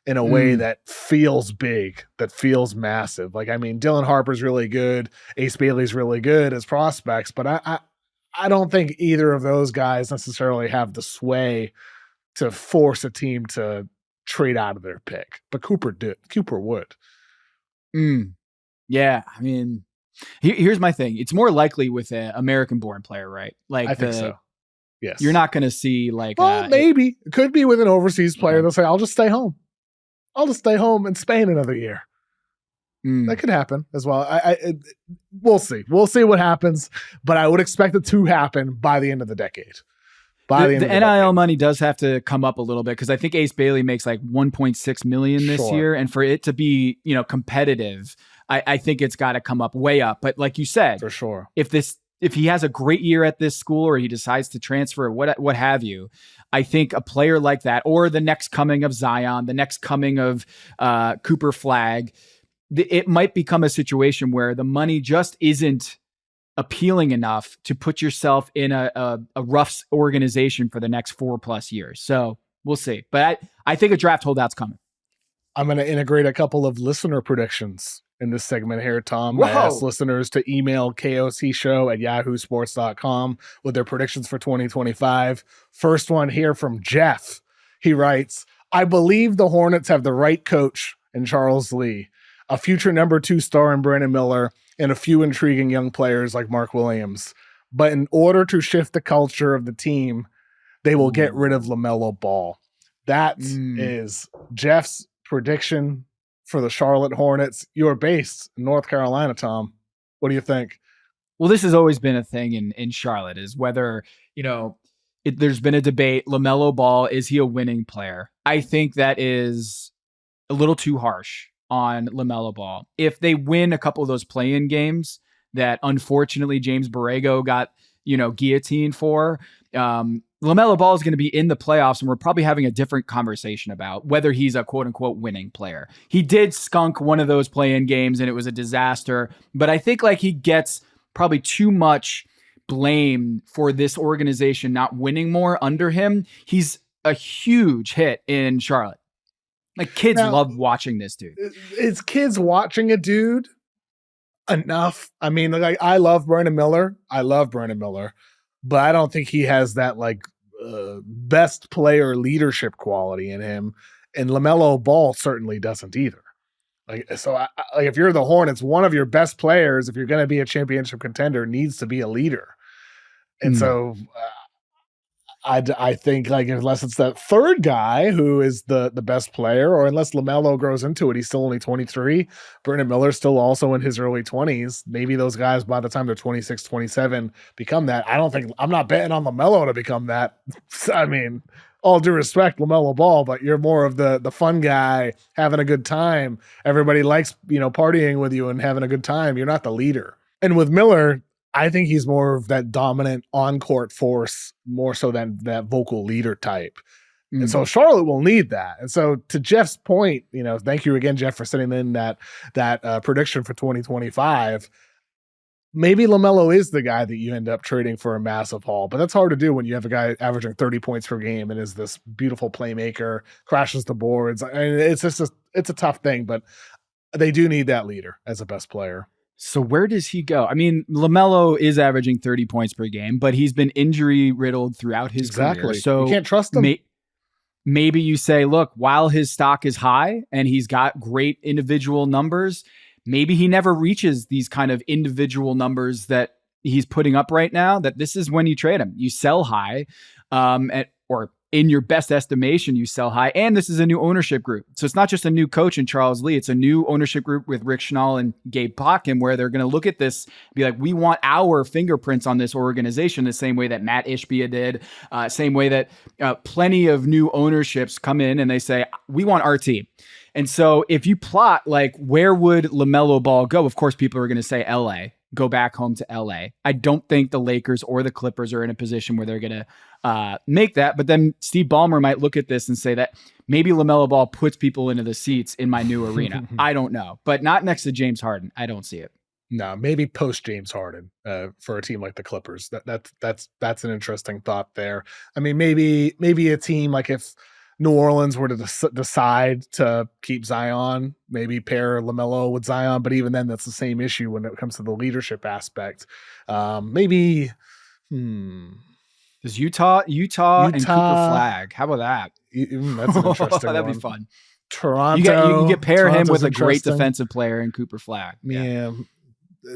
in a way that feels big, that feels massive. Like, I mean, Dylan Harper's really good. Ace Bailey's really good as prospects, but I don't think either of those guys necessarily have the sway to force a team to trade out of their pick. But Cooper would. Yeah, I mean, here's my thing. It's more likely with an American-born player, right? Like, I think so. Yes. You're not going to see like. Well, maybe it could be with an overseas player. They'll say, "I'll just stay home. I'll just stay home in Spain another year." That could happen as well. We'll see. We'll see what happens, but I would expect it to happen by the end of the decade. The NIL money does have to come up a little bit because I think Ace Bailey makes like 1.6 million this year, and for it to be competitive, I think it's got to come up way up. But like you said, for sure, if he has a great year at this school or he decides to transfer, what have you, I think a player like that, or the next coming of Zion, the next coming of Cooper Flagg, it might become a situation where the money just isn't appealing enough to put yourself in a rough organization for the next 4+ years. So we'll see. But I think a draft holdout's coming. I'm going to integrate a couple of listener predictions in this segment here, Tom. Whoa. I asked listeners to email kocshow@yahoosports.com with their predictions for 2025. First one here from Jeff. He writes, I believe the Hornets have the right coach in Charles Lee, a future number 2 star in Brandon Miller, and a few intriguing young players like Mark Williams. But in order to shift the culture of the team, they will get rid of LaMelo Ball. That is Jeff's prediction for the Charlotte Hornets. You're based in North Carolina, Tom. What do you think? Well, this has always been a thing in Charlotte, is whether, there's been a debate. LaMelo Ball, is he a winning player? I think that is a little too harsh on LaMelo Ball. If they win a couple of those play-in games that unfortunately James Borrego got, guillotined for, LaMelo Ball is going to be in the playoffs, and we're probably having a different conversation about whether he's a quote-unquote winning player. He did skunk one of those play-in games, and it was a disaster, but I think he gets probably too much blame for this organization not winning more under him. He's a huge hit in Charlotte. Kids love watching this dude. Is kids watching a dude enough? I mean, I love Brandon Miller. But I don't think he has that best player leadership quality in him. And LaMelo Ball certainly doesn't either. If you're the Hornets, one of your best players, if you're going to be a championship contender, needs to be a leader. And so I think unless it's that third guy who is the best player, or unless LaMelo grows into it, he's still only 23. Brandon Miller's still also in his early 20s. Maybe those guys by the time they're 26, 27 become that. I'm not betting on LaMelo to become that. I mean, all due respect, LaMelo Ball, but you're more of the fun guy having a good time. Everybody likes, partying with you and having a good time. You're not the leader. And with Miller, I think he's more of that dominant on-court force, more so than that vocal leader type. And so Charlotte will need that. And so to Jeff's point, thank you again, Jeff, for sending in that prediction for 2025. Maybe LaMelo is the guy that you end up trading for a massive haul, but that's hard to do when you have a guy averaging 30 points per game and is this beautiful playmaker, crashes the boards. I mean, it's a tough thing, but they do need that leader as a best player. So where does he go? I mean, LaMelo is averaging 30 points per game, but he's been injury riddled throughout his career. So you can't trust him. Maybe you say, look, while his stock is high and he's got great individual numbers, maybe he never reaches these kind of individual numbers that he's putting up right now, that this is when you trade him. You sell high, or in your best estimation, you sell high. And this is a new ownership group. So it's not just a new coach in Charles Lee. It's a new ownership group with Rick Schnall and Gabe Plotkin, where they're going to look at this, be like, we want our fingerprints on this organization, the same way that Matt Ishbia did, same way that plenty of new ownerships come in and they say, we want our team. And so if you plot, where would LaMelo Ball go? Of course, people are going to say LA, go back home to LA. I don't think the Lakers or the Clippers are in a position where they're going to make that. But then Steve Ballmer might look at this and say that maybe LaMelo Ball puts people into the seats in my new arena. I don't know, but not next to James Harden. I don't see it. No, maybe post James Harden for a team like the Clippers. That's an interesting thought there. I mean, maybe a team if New Orleans were to decide to keep Zion, maybe pair LaMelo with Zion, but even then, that's the same issue when it comes to the leadership aspect. Maybe. Does Utah and Cooper Flagg? How about that? That's an interesting That'd one. be fun. Toronto. You can pair him with a great interesting. defensive player in Cooper Flagg. Yeah.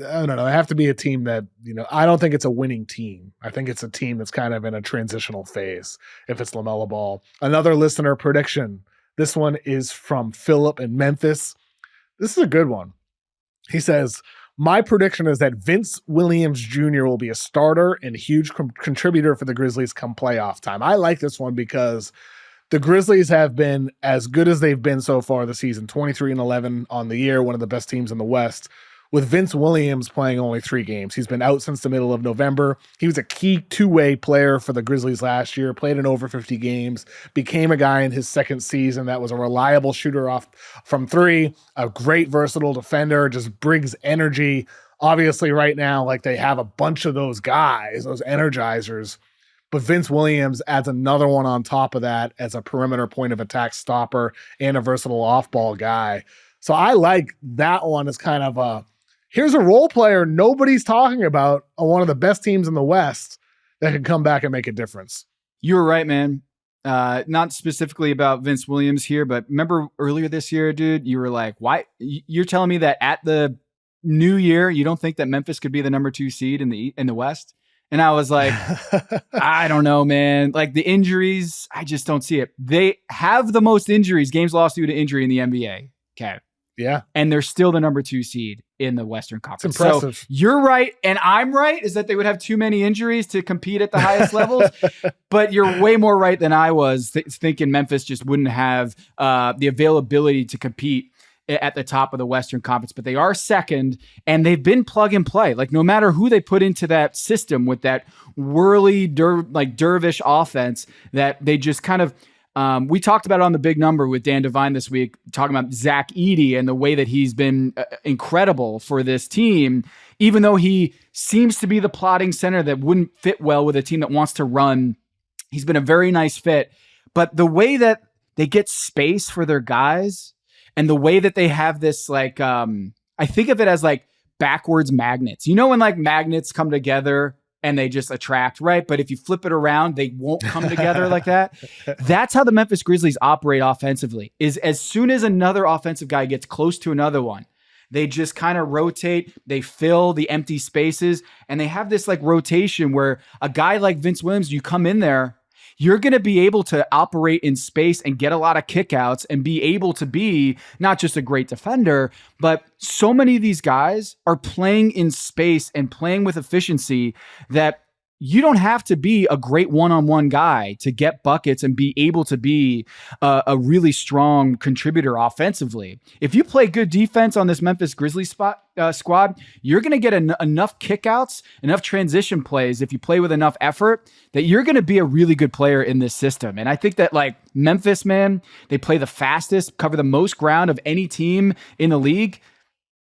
I don't know. They have to be a team that, I don't think it's a winning team. I think it's a team that's kind of in a transitional phase if it's LaMelo Ball. Another listener prediction. This one is from Philip in Memphis. This is a good one. He says, my prediction is that Vince Wiliams Jr. will be a starter and huge contributor for the Grizzlies come playoff time. I like this one because the Grizzlies have been as good as they've been so far this season, 23-11 on the year, one of the best teams in the West, with Vince Williams playing only 3 games. He's been out since the middle of November. He was a key two-way player for the Grizzlies last year, played in over 50 games, became a guy in his second season that was a reliable shooter off from 3, a great versatile defender, just brings energy. Obviously right now, like they have a bunch of those guys, those energizers, but Vince Williams adds another one on top of that as a perimeter point of attack stopper and a versatile off-ball guy. So I like that one as kind of here's a role player nobody's talking about on one of the best teams in the West that can come back and make a difference. You were right, man. Not specifically about Vince Williams here, but remember earlier this year, dude, you were like, why? You're telling me that at the new year, you don't think that Memphis could be the number 2 seed in the West? And I was like, I don't know, man. Like the injuries, I just don't see it. They have the most injuries, games lost due to injury in the NBA. Okay. Yeah. And they're still the number 2 seed in the Western Conference. It's impressive. So you're right. And I'm right, is that they would have too many injuries to compete at the highest levels. But you're way more right than I was thinking Memphis just wouldn't have the availability to compete at the top of the Western Conference, but they are second and they've been plug and play. Like no matter who they put into that system with that whirly dervish offense that they just kind of, we talked about it on the Big Number with Dan Devine this week, talking about Zach Edey and the way that he's been incredible for this team, even though he seems to be the plotting center that wouldn't fit well with a team that wants to run. He's been a very nice fit, but the way that they get space for their guys and the way that they have this, like, I think of it as like backwards magnets. You know, when like magnets come together and they just attract, right? But if you flip it around, they won't come together like that. That's how the Memphis Grizzlies operate offensively, is as soon as another offensive guy gets close to another one, they just kind of rotate, they fill the empty spaces, and they have this like rotation where a guy like Vince Williams, you come in there, you're going to be able to operate in space and get a lot of kickouts and be able to be not just a great defender, but so many of these guys are playing in space and playing with efficiency that you don't have to be a great one-on-one guy to get buckets and be able to be a really strong contributor offensively. If you play good defense on this Memphis Grizzlies squad, you're going to get enough kickouts, enough transition plays if you play with enough effort that you're going to be a really good player in this system. And I think that like Memphis, man, they play the fastest, cover the most ground of any team in the league.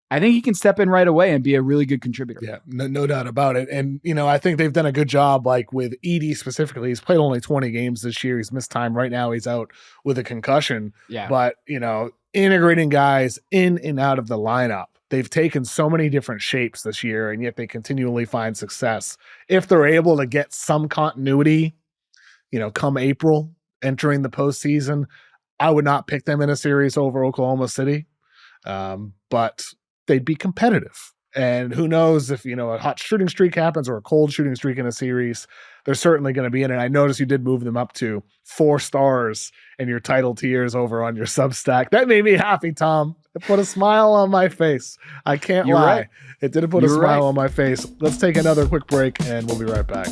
I think he can step in right away and be a really good contributor. Yeah, no doubt about it. And, I think they've done a good job, like with Edey specifically. He's played only 20 games this year. He's missed time. Right now he's out with a concussion. Yeah. But, integrating guys in and out of the lineup. They've taken so many different shapes this year, and yet they continually find success. If they're able to get some continuity, come April, entering the postseason, I would not pick them in a series over Oklahoma City. But they'd be competitive. And who knows if, a hot shooting streak happens or a cold shooting streak in a series, they're certainly going to be in it. I noticed you did move them up to 4 stars in your title tiers over on your Substack. That made me happy, Tom. It put a smile on my face. I can't lie. Right. It did put a smile on my face. Let's take another quick break and we'll be right back.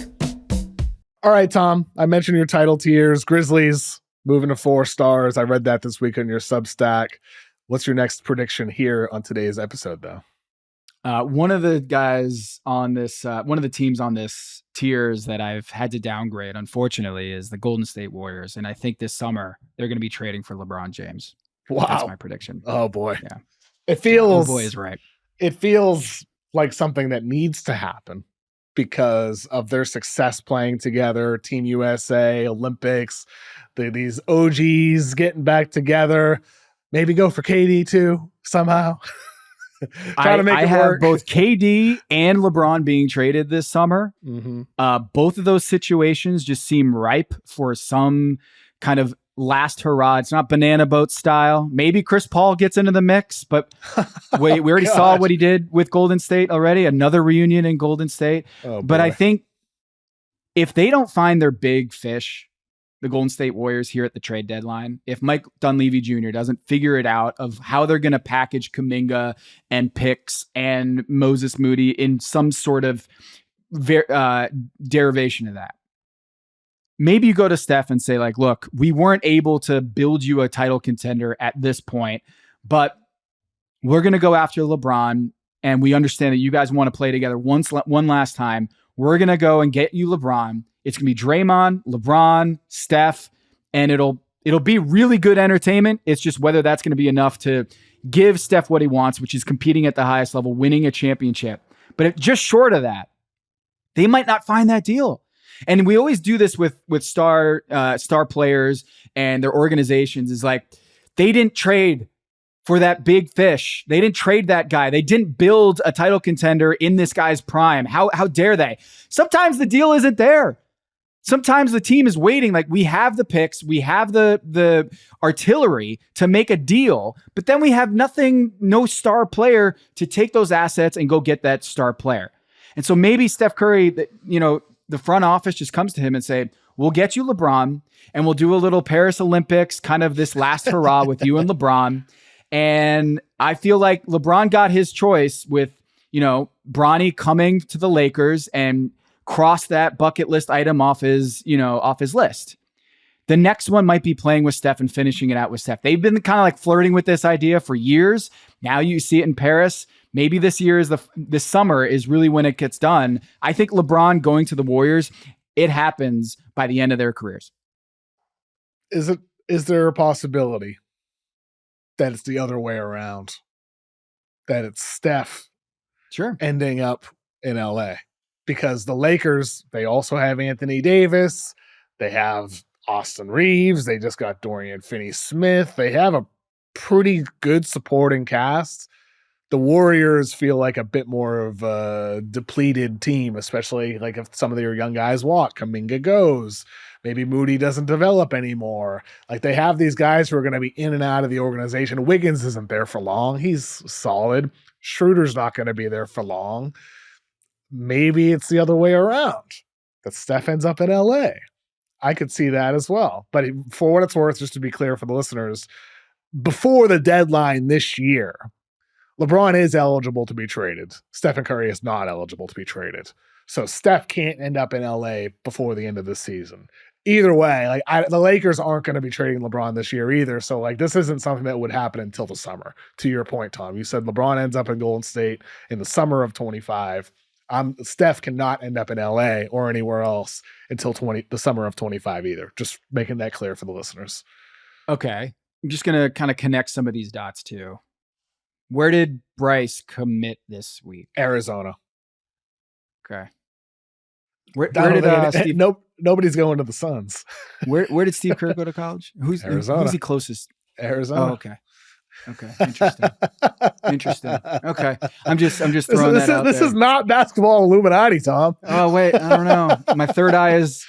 All right, Tom, I mentioned your title tiers. Grizzlies moving to 4 stars. I read that this week on your Substack. What's your next prediction here on today's episode, though? One of the guys on this, one of the teams on this tiers that I've had to downgrade, unfortunately, is the Golden State Warriors. And I think this summer they're going to be trading for LeBron James. Wow. That's my prediction. Oh, boy. Yeah. It feels, oh boy is right. It feels like something that needs to happen because of their success playing together, Team USA, Olympics, these OGs getting back together. Maybe go for KD too, somehow. I have both KD and LeBron being traded this summer. Mm-hmm. Both of those situations just seem ripe for some kind of last hurrah. It's not banana boat style. Maybe Chris Paul gets into the mix, but we already saw what he did with Golden State already. Another reunion in Golden State. Oh, but I think if they don't find their big fish, the Golden State Warriors here at the trade deadline, if Mike Dunleavy Jr. doesn't figure it out of how they're going to package Kuminga and picks and Moses Moody in some sort of derivation of that, maybe you go to Steph and say, like, look, we weren't able to build you a title contender at this point, but we're going to go after LeBron, and we understand that you guys want to play together one last time. We're going to go and get you LeBron. It's going to be Draymond, LeBron, Steph, and it'll be really good entertainment. It's just whether that's going to be enough to give Steph what he wants, which is competing at the highest level, winning a championship. But just short of that, they might not find that deal. And we always do this with star players and their organizations, is like, they didn't trade for that big fish. They didn't trade that guy. They didn't build a title contender in this guy's prime. How dare they? Sometimes the deal isn't there. Sometimes the team is waiting. Like, we have the picks, we have the artillery to make a deal, but then we have no star player to take those assets and go get that star player. And so maybe Steph Curry, the front office just comes to him and say, we'll get you LeBron, and we'll do a little Paris Olympics, kind of this last hurrah with you and LeBron. And I feel like LeBron got his choice with, Bronny coming to the Lakers, and cross that bucket list item off his list. The next one might be playing with Steph and finishing it out with Steph. They've been kind of like flirting with this idea for years. Now you see it in Paris. Maybe this summer is really when it gets done. I think LeBron going to the Warriors, it happens by the end of their careers. Is there a possibility that it's the other way around? That it's Steph ending up in LA? Because the Lakers, they also have Anthony Davis. They have Austin Reeves. They just got Dorian Finney-Smith. They have a pretty good supporting cast. The Warriors feel like a bit more of a depleted team, especially like if some of their young guys walk, Kuminga goes, maybe Moody doesn't develop anymore. Like, they have these guys who are going to be in and out of the organization. Wiggins isn't there for long. He's solid. Schroeder's not going to be there for long. Maybe it's the other way around, that Steph ends up in LA. I could see that as well. But for what it's worth, just to be clear for the listeners, before the deadline this year, LeBron is eligible to be traded. Stephen Curry is not eligible to be traded. So Steph can't end up in LA before the end of the season. Either way, the Lakers aren't going to be trading LeBron this year either. So this isn't something that would happen until the summer. To your point, Tom, you said LeBron ends up in Golden State in the summer of 25. Steph cannot end up in LA or anywhere else until the summer of 25 either. Just making that clear for the listeners. Okay. I'm just going to kind of connect some of these dots too. Where did Bryce commit this week? Arizona. Okay. Where did Steve? Nobody's going to the Suns. Where did Steve Kerr go to college? Arizona. Who's the closest? Arizona. Oh, okay. Interesting. Okay. I'm just throwing that out there. This is not basketball Illuminati, Tom. Oh, wait. I don't know. My third eye is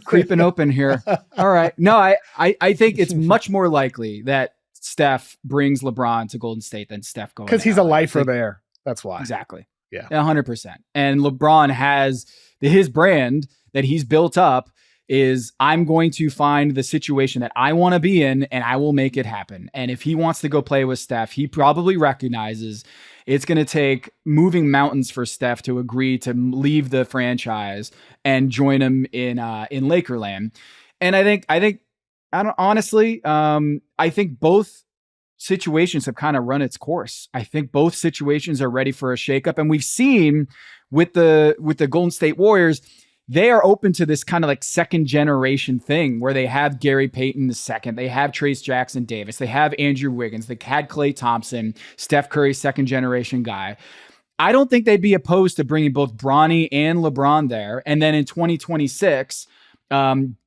creeping open here. All right. No, I think it's much more likely that Steph brings LeBron to Golden State than Steph going. Because he's a lifer there. That's why. Exactly. Yeah. 100%. And LeBron has his brand that he's built up is, I'm going to find the situation that I want to be in and I will make it happen. And if he wants to go play with Steph, he probably recognizes it's going to take moving mountains for Steph to agree to leave the franchise and join him in Lakerland. And I think both situations have kind of run its course. I think both situations are ready for a shakeup. And we've seen with the Golden State Warriors, they are open to this kind of like second generation thing where they have Gary Payton II, they have Trace Jackson Davis, they have Andrew Wiggins, they had Klay Thompson, Steph Curry, second generation guy. I don't think they'd be opposed to bringing both Bronny and LeBron there. And then in 2026,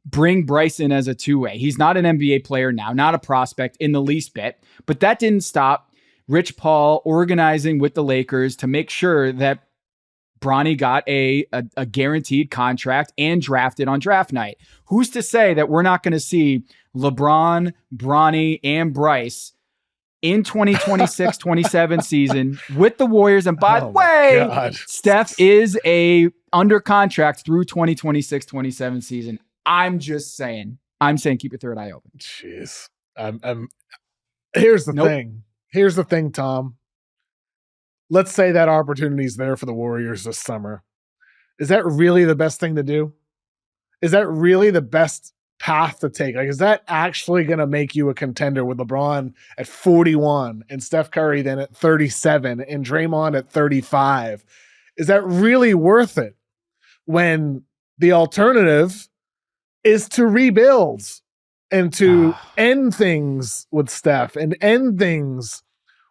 bring Bryce in as a two-way. He's not an NBA player now, not a prospect in the least bit, but that didn't stop Rich Paul organizing with the Lakers to make sure that Bronny got a guaranteed contract and drafted on draft night. Who's to say that we're not going to see LeBron, Bronny, and Bryce in 2026-27 season with the Warriors. And by the way, Steph is under contract through 2026-27 season. I'm saying keep your third eye open. Jeez. Here's the thing. Here's the thing, Tom. Let's say that opportunity is there for the Warriors this summer. Is that really the best thing to do? Is that really the best path to take? Like, is that actually going to make you a contender with LeBron at 41 and Steph Curry then at 37 and Draymond at 35? Is that really worth it when the alternative is to rebuild and to end things with Steph and end things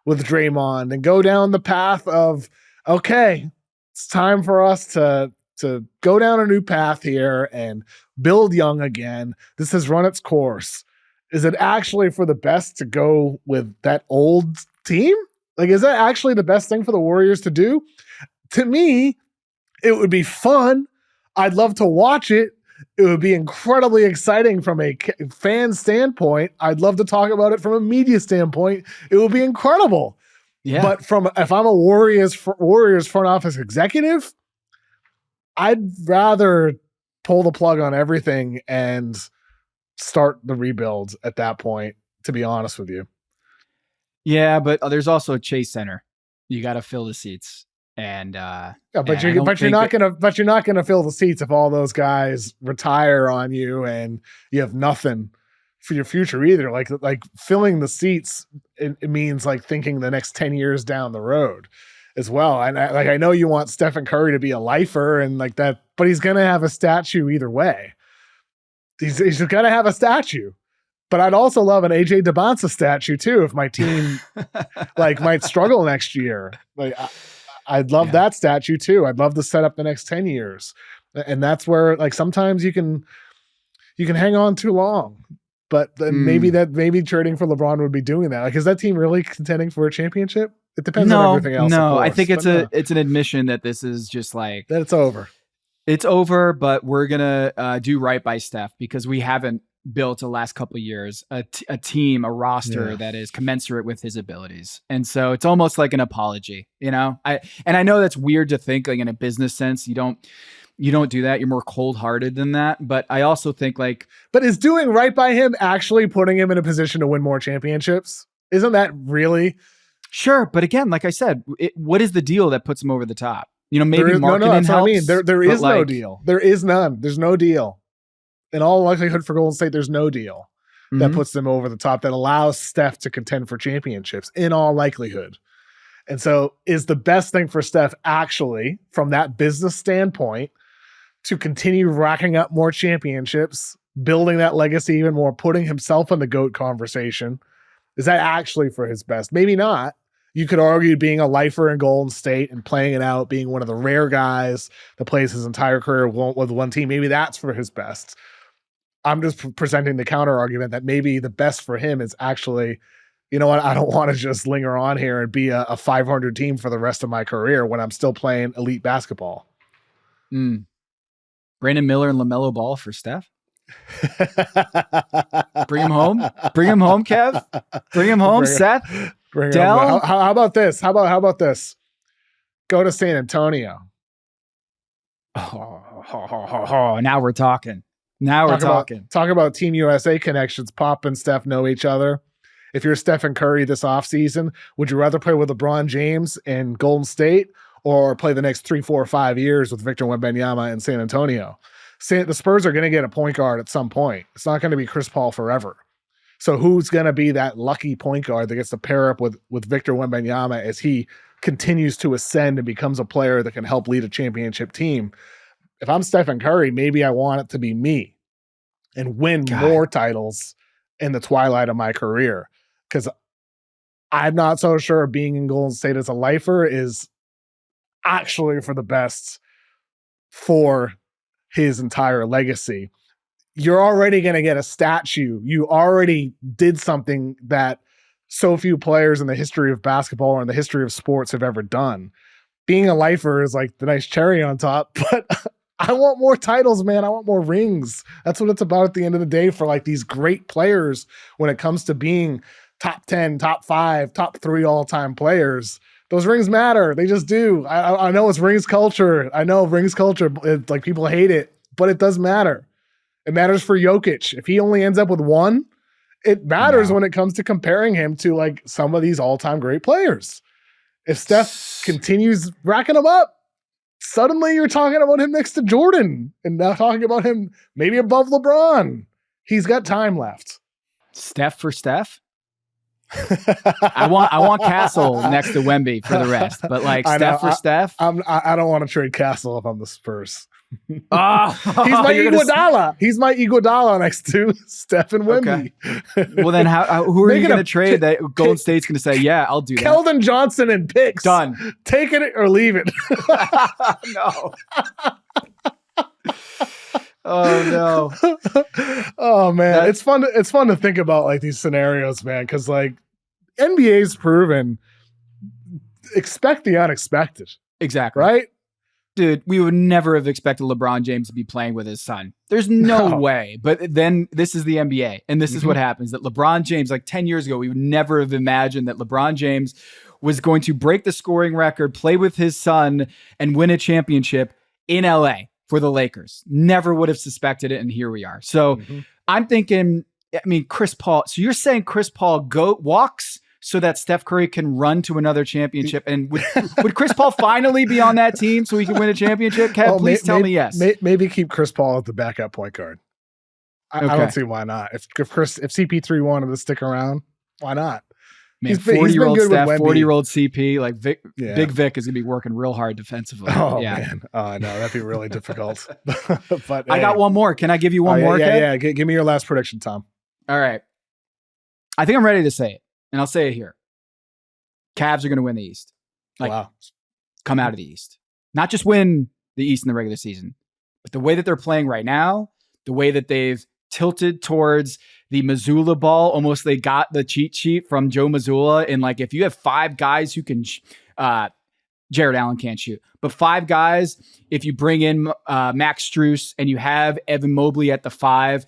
with Draymond and go down the path of, okay, it's time for us to go down a new path here and build young again. This has run its course. Is it actually for the best to go with that old team? Like, is that actually the best thing for the Warriors to do? To me, it would be fun. I'd love to watch it. It would be incredibly exciting from a fan standpoint. I'd love to talk about it from a media standpoint. It would be incredible. Yeah. But if I'm a Warriors front office executive, I'd rather pull the plug on everything and start the rebuild at that point, to be honest with you. Yeah, but there's also a Chase Center. You got to fill the seats. And but you're not gonna fill the seats if all those guys retire on you and you have nothing for your future either. Like filling the seats, it means like thinking the next 10 years down the road as well. And I know you want Stephen Curry to be a lifer and like that, but he's gonna have a statue either way. He's gonna have a statue. But I'd also love an AJ DeBonsa statue too if my team might struggle next year. I'd love that statue too. I'd love to set up the next 10 years. And that's where sometimes you can hang on too long, but then maybe trading for LeBron would be doing that. Like, is that team really contending for a championship? It depends on everything else. No, I think it's an admission that this is just like that it's over. It's over, but we're going to do right by Steph because we haven't built the last couple of years a team, a roster that is commensurate with his abilities. And so it's almost like an apology, you know? I know that's weird to think like in a business sense, you don't do that. You're more cold-hearted than that. But I also think but is doing right by him actually putting him in a position to win more championships? Isn't that really? Sure. But again, like I said, what is the deal that puts him over the top? You know, maybe marketing helps. I mean, there is no deal. There is none. There's no deal. In all likelihood for Golden State, there's no deal that puts them over the top that allows Steph to contend for championships in all likelihood. And so is the best thing for Steph actually, from that business standpoint, to continue racking up more championships, building that legacy even more, putting himself in the GOAT conversation? Is that actually for his best? Maybe not. You could argue being a lifer in Golden State and playing it out, being one of the rare guys that plays his entire career with one team. Maybe that's for his best. I'm just presenting the counter argument that maybe the best for him is actually, you know what, I don't want to just linger on here and be a 500 team for the rest of my career when I'm still playing elite basketball. Brandon Miller and LaMelo Ball for Steph. Bring him home, Kev. Bring him home, Seth. Dell. How about this? How about this? Go to San Antonio. Now we're talking. Talk about Team USA connections. Pop and Steph know each other. If you're Stephen Curry this offseason, would you rather play with LeBron James in Golden State or play the next 3, 4, 5 years with Victor Wembanyama in San Antonio? The Spurs are going to get a point guard at some point. It's not going to be Chris Paul forever. So who's going to be that lucky point guard that gets to pair up with Victor Wembanyama as he continues to ascend and becomes a player that can help lead a championship team? If I'm Stephen Curry, maybe I want it to be me and win more titles in the twilight of my career. Because I'm not so sure being in Golden State as a lifer is actually for the best for his entire legacy. You're already going to get a statue. You already did something that so few players in the history of basketball or in the history of sports have ever done. Being a lifer is like the nice cherry on top, but I want more titles, man. I want more rings. That's what it's about at the end of the day for like these great players when it comes to being top 10, top 5, top 3 all-time players. Those rings matter. They just do. I know it's rings culture. I know rings culture. It's like people hate it, but it does matter. It matters for Jokic. If he only ends up with 1, it matters when it comes to comparing him to like some of these all-time great players. If Steph continues racking them up, suddenly you're talking about him next to Jordan and now talking about him maybe above LeBron. He's got time left. Steph for Steph? I want Castle next to Wemby for the rest, but like Steph for Steph? I don't want to trade Castle if I'm the Spurs. Oh, he's my Iguodala. He's my Iguodala next to Steph and Wemby. Okay. Well, then who are you going to trade that Golden State's going to say, yeah, I'll do that? Keldon Johnson and picks. Done. Take it or leave it. No. Oh no. Oh man. It's fun to think about like these scenarios, man, because like NBA's proven expect the unexpected. Exactly. Right? Dude, we would never have expected LeBron James to be playing with his son. There's no way. But then this is the NBA. And this is what happens. That LeBron James, like 10 years ago, we would never have imagined that LeBron James was going to break the scoring record, play with his son, and win a championship in LA for the Lakers. Never would have suspected it. And here we are. So I'm thinking, I mean, Chris Paul. So you're saying Chris Paul walks so that Steph Curry can run to another championship? And would Chris Paul finally be on that team so he can win a championship? Kev, please tell me yes. Maybe keep Chris Paul at the backup point guard. I don't see why not. If CP3 wanted to stick around, why not? Man, 40-year-old Steph, 40-year-old CP, like Big Vic is going to be working real hard defensively. Oh, man. No, that'd be really difficult. But I got one more. Can I give you one more, Kev? Yeah. Give me your last prediction, Tom. All right. I think I'm ready to say it. And I'll say it here. Cavs are going to win the East. Come out of the East. Not just win the East in the regular season, but the way that they're playing right now, the way that they've tilted towards the Mazzulla ball. Almost they got the cheat sheet from Joe Mazzulla. And like, if you have 5 guys who can, Jared Allen can't shoot, but 5 guys, if you bring in Max Strus and you have Evan Mobley at the 5,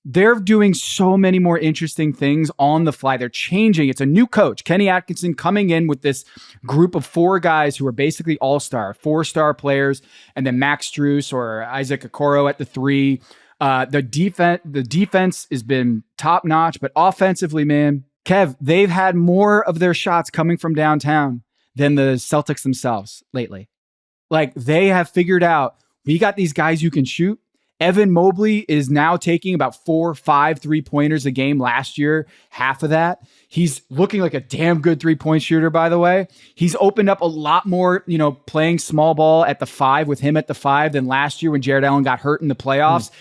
they're doing so many more interesting things on the fly. They're changing. It's a new coach, Kenny Atkinson, coming in with this group of 4 guys who are basically all-star, 4-star players, and then Max Strus or Isaac Okoro at the 3. The defense has been top-notch, but offensively, man, Kev, they've had more of their shots coming from downtown than the Celtics themselves lately. Like, they have figured out, we got these guys who can shoot. Evan Mobley is now taking about 4 or 5 3-pointers a game. Last year, half of that. He's looking like a damn good 3-point shooter, by the way. He's opened up a lot more, playing small ball at the 5 with him at the 5 than last year when Jared Allen got hurt in the playoffs.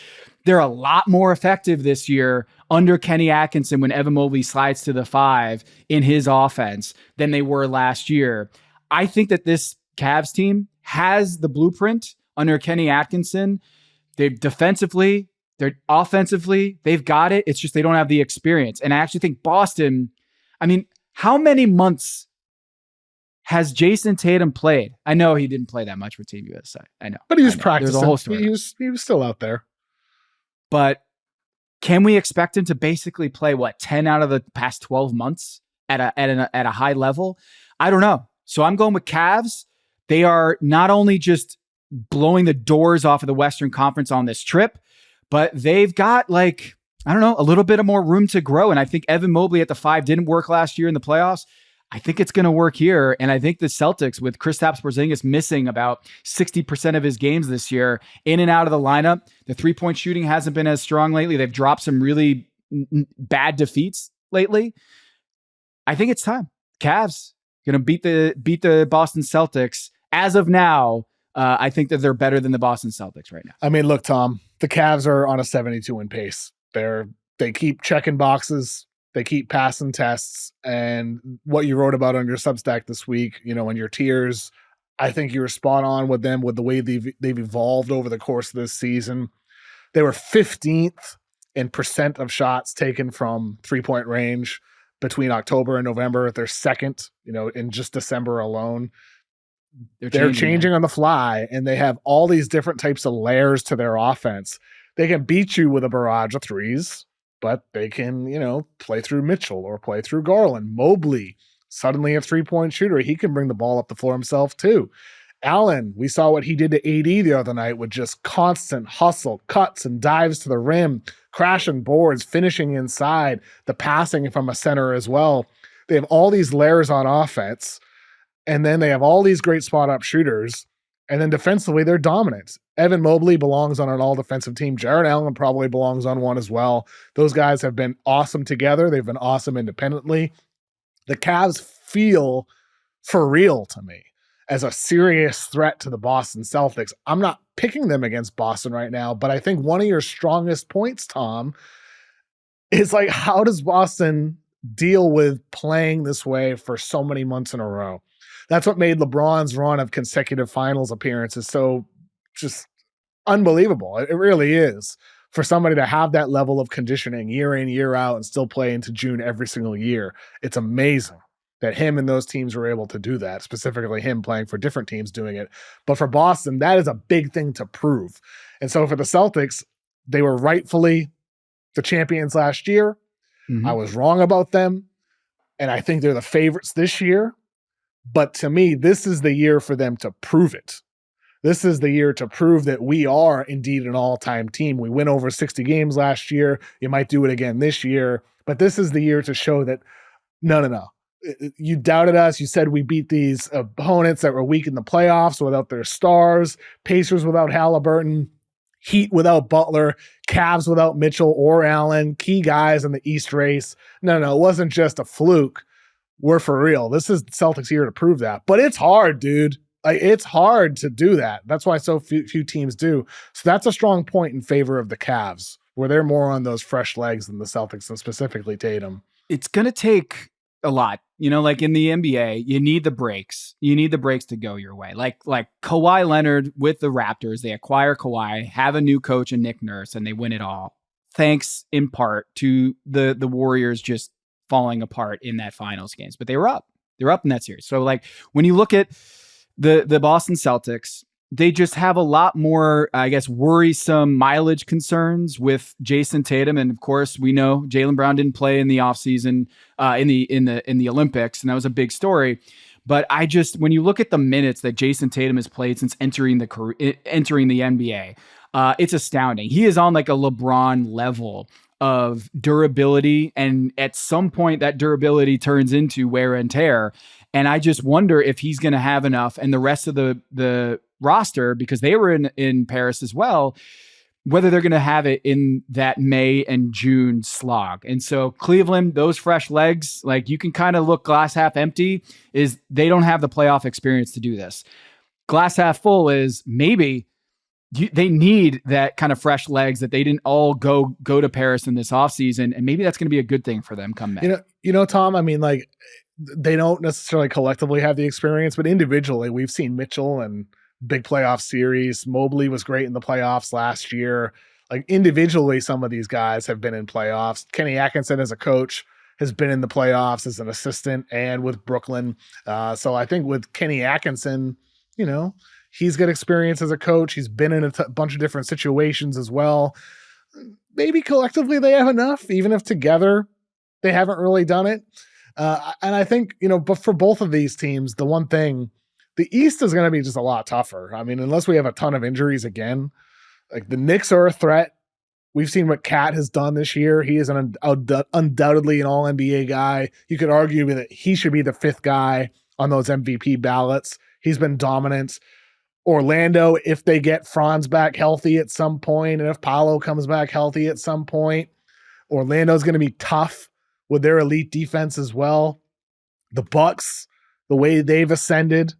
They're a lot more effective this year under Kenny Atkinson when Evan Mobley slides to the 5 in his offense than they were last year. I think that this Cavs team has the blueprint under Kenny Atkinson. They're defensively, they're offensively, they've got it. It's just they don't have the experience. And I actually think Boston, I mean, how many months has Jason Tatum played? I know he didn't play that much for Team USA. I know. But he was practicing. There's a whole story. He was still out there. But can we expect him to basically play, 10 out of the past 12 months at a high level? I don't know. So I'm going with Cavs. They are not only just blowing the doors off of the Western Conference on this trip, but they've got a little bit of more room to grow. And I think Evan Mobley at the 5 didn't work last year in the playoffs. I think it's going to work here. And I think the Celtics, with Kristaps Porzingis missing about 60% of his games this year, in and out of the lineup, the 3-point shooting hasn't been as strong lately. They've dropped some really bad defeats lately. I think it's time. Cavs going to beat the Boston Celtics. As of now, I think that they're better than the Boston Celtics right now. I mean, look, Tom, the Cavs are on a 72-win pace. They keep checking boxes. They keep passing tests. And what you wrote about on your Substack this week, in your tiers, I think you were spot on with them with the way they've evolved over the course of this season. They were 15th in percent of shots taken from 3-point range between October and November. They're second, in just December alone. They're changing on the fly, and they have all these different types of layers to their offense. They can beat you with a barrage of threes, but they can, play through Mitchell or play through Garland. Mobley, suddenly a three-point shooter. He can bring the ball up the floor himself too. Allen, we saw what he did to AD the other night with just constant hustle, cuts and dives to the rim, crashing boards, finishing inside, the passing from a center as well. They have all these layers on offense, and then they have all these great spot-up shooters, and then defensively, they're dominant. Evan Mobley belongs on an all-defensive team. Jared Allen probably belongs on one as well. Those guys have been awesome together. They've been awesome independently. The Cavs feel for real to me as a serious threat to the Boston Celtics. I'm not picking them against Boston right now, but I think one of your strongest points, Tom, is like, how does Boston deal with playing this way for so many months in a row? That's what made LeBron's run of consecutive finals appearances so just unbelievable. It really is. For somebody to have that level of conditioning year in, year out, and still play into June every single year, it's amazing that him and those teams were able to do that, specifically him playing for different teams doing it. But for Boston, that is a big thing to prove. And so for the Celtics, they were rightfully the champions last year. Mm-hmm. I was wrong about them, and I think they're the favorites this year. But to me, this is the year for them to prove it. This is the year to prove that we are indeed an all-time team. We went over 60 games last year. You might do it again this year. But this is the year to show that, no. You doubted us. You said we beat these opponents that were weak in the playoffs without their stars, Pacers without Halliburton, Heat without Butler, Cavs without Mitchell or Allen, key guys in the East race. No, it wasn't just a fluke. We're for real. This is Celtics year to prove that. But it's hard, dude. Like, it's hard to do that. That's why so few teams do. So that's a strong point in favor of the Cavs, where they're more on those fresh legs than the Celtics, and specifically Tatum. It's going to take a lot. Like in the NBA, you need the breaks. You need the breaks to go your way. Like Kawhi Leonard with the Raptors, they acquire Kawhi, have a new coach and Nick Nurse, and they win it all. Thanks in part to the Warriors just falling apart in that finals games. But they were up. They were up in that series. So like when you look at the Boston Celtics, they just have a lot more, I guess, worrisome mileage concerns with Jason Tatum. And of course, we know Jalen Brown didn't play in the offseason, in the Olympics, and that was a big story. But when you look at the minutes that Jason Tatum has played since entering the NBA, it's astounding. He is on like a LeBron level of durability, and at some point that durability turns into wear and tear. And I just wonder if he's going to have enough, and the rest of the roster, because they were in Paris as well, whether they're going to have it in that May and June slog. And so Cleveland, those fresh legs, like, you can kind of look glass half empty, is they don't have the playoff experience to do this. Glass half full is maybe they need that kind of fresh legs that they didn't all go to Paris in this offseason, and maybe that's going to be a good thing for them come May. Tom, I mean, like, they don't necessarily collectively have the experience, but individually, we've seen Mitchell and big playoff series. Mobley was great in the playoffs last year. Like, individually, some of these guys have been in playoffs. Kenny Atkinson as a coach has been in the playoffs as an assistant and with Brooklyn. So I think with Kenny Atkinson, he's got experience as a coach. He's been in a bunch of different situations as well. Maybe collectively they have enough, even if together they haven't really done it. And I think, but for both of these teams, the one thing, the East is going to be just a lot tougher. I mean, unless we have a ton of injuries again, like, the Knicks are a threat. We've seen what Cat has done this year. He is undoubtedly an all-NBA guy. You could argue that he should be the fifth guy on those MVP ballots. He's been dominant. Orlando, if they get Franz back healthy at some point, and if Paolo comes back healthy at some point, Orlando's going to be tough with their elite defense as well. The Bucks, the way they've ascended,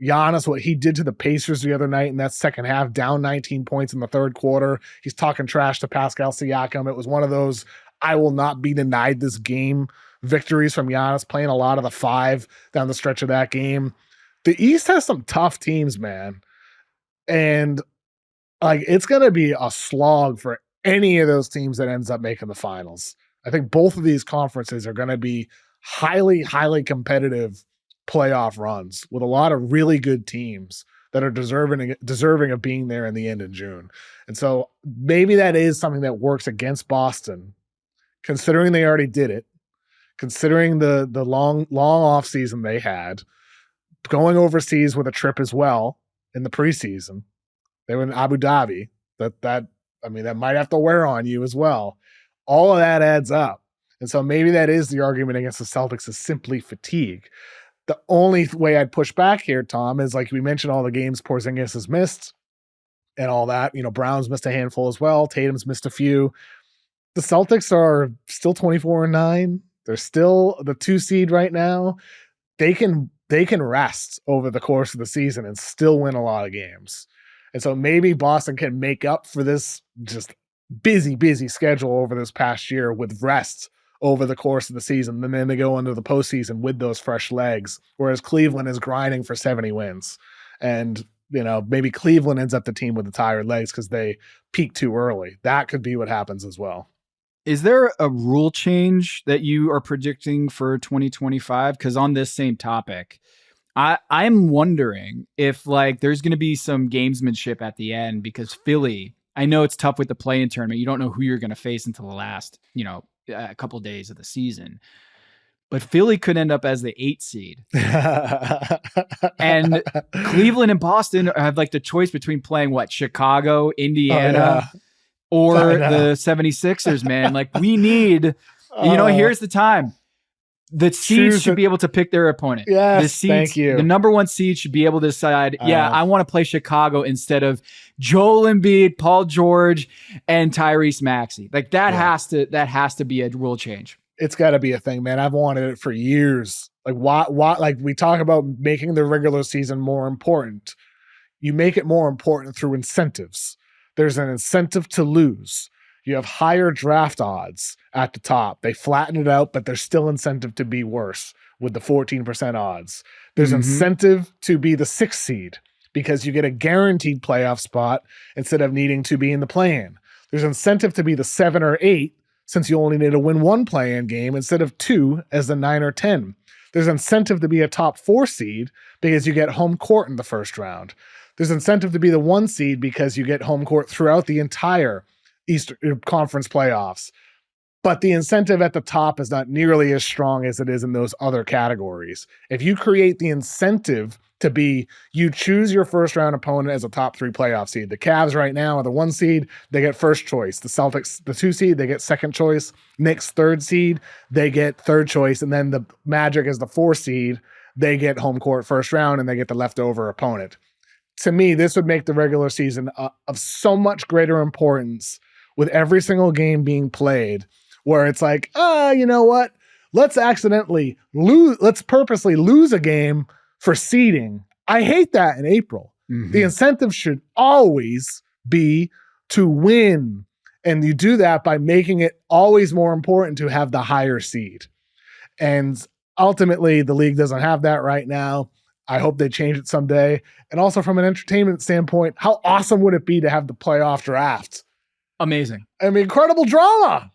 Giannis, what he did to the Pacers the other night in that second half, down 19 points in the third quarter. He's talking trash to Pascal Siakam. It was one of those I will not be denied this game victories from Giannis, playing a lot of the five down the stretch of that game. The East has some tough teams, man. And like, it's going to be a slog for any of those teams that ends up making the finals. I think both of these conferences are going to be highly, highly competitive playoff runs with a lot of really good teams that are deserving of being there in the end of June. And so maybe that is something that works against Boston, considering they already did it, considering the long off season they had, going overseas with a trip as well in the preseason. They were in Abu Dhabi. That might have to wear on you as well. All of that adds up. And so maybe that is the argument against the Celtics, is simply fatigue. The only way I'd push back here, Tom, is like we mentioned all the games Porzingis has missed and all that. Brown's missed a handful as well. Tatum's missed a few. The Celtics are still 24-9. They're still the 2 seed right now. They can rest over the course of the season and still win a lot of games. And so maybe Boston can make up for this just busy schedule over this past year with rest over the course of the season. And then they go into the postseason with those fresh legs, whereas Cleveland is grinding for 70 wins. And, maybe Cleveland ends up the team with the tired legs because they peak too early. That could be what happens as well. Is there a rule change that you are predicting for 2025? Because on this same topic, I'm wondering if there's going to be some gamesmanship at the end, because Philly, I know it's tough with the play-in tournament. You don't know who you're going to face until the last, a couple of days of the season. But Philly could end up as the 8 seed. And Cleveland and Boston have the choice between playing Chicago, Indiana, or the 76ers, man. We need, here's the time. The seeds should be able to pick their opponent. Yes, thank you. The number 1 seed should be able to decide, I want to play Chicago instead of Joel Embiid, Paul George, and Tyrese Maxey. That has to be a rule change. It's got to be a thing, man. I've wanted it for years. We talk about making the regular season more important. You make it more important through incentives. There's an incentive to lose. You have higher draft odds at the top. They flatten it out, but there's still incentive to be worse with the 14% odds. There's incentive to be the 6th seed because you get a guaranteed playoff spot instead of needing to be in the play-in. There's incentive to be the 7 or 8 since you only need to win 1 play-in game instead of 2 as the 9 or 10. There's incentive to be a top 4 seed because you get home court in the first round. There's incentive to be the 1 seed because you get home court throughout the entire Eastern Conference playoffs. But the incentive at the top is not nearly as strong as it is in those other categories. If you create the incentive to be, you choose your first round opponent as a top 3 playoff seed. The Cavs right now are the 1 seed, they get first choice. The Celtics, the 2 seed, they get second choice. Knicks, 3rd seed, they get 3rd choice. And then the Magic is the 4 seed, they get home court first round and they get the leftover opponent. To me, this would make the regular season of so much greater importance with every single game being played, where it's you know what? Let's purposely lose a game for seeding. I hate that in April. The incentive should always be to win. And you do that by making it always more important to have the higher seed. And ultimately, the league doesn't have that right now. I hope they change it someday. And also from an entertainment standpoint, how awesome would it be to have the playoff draft? Amazing. Incredible drama.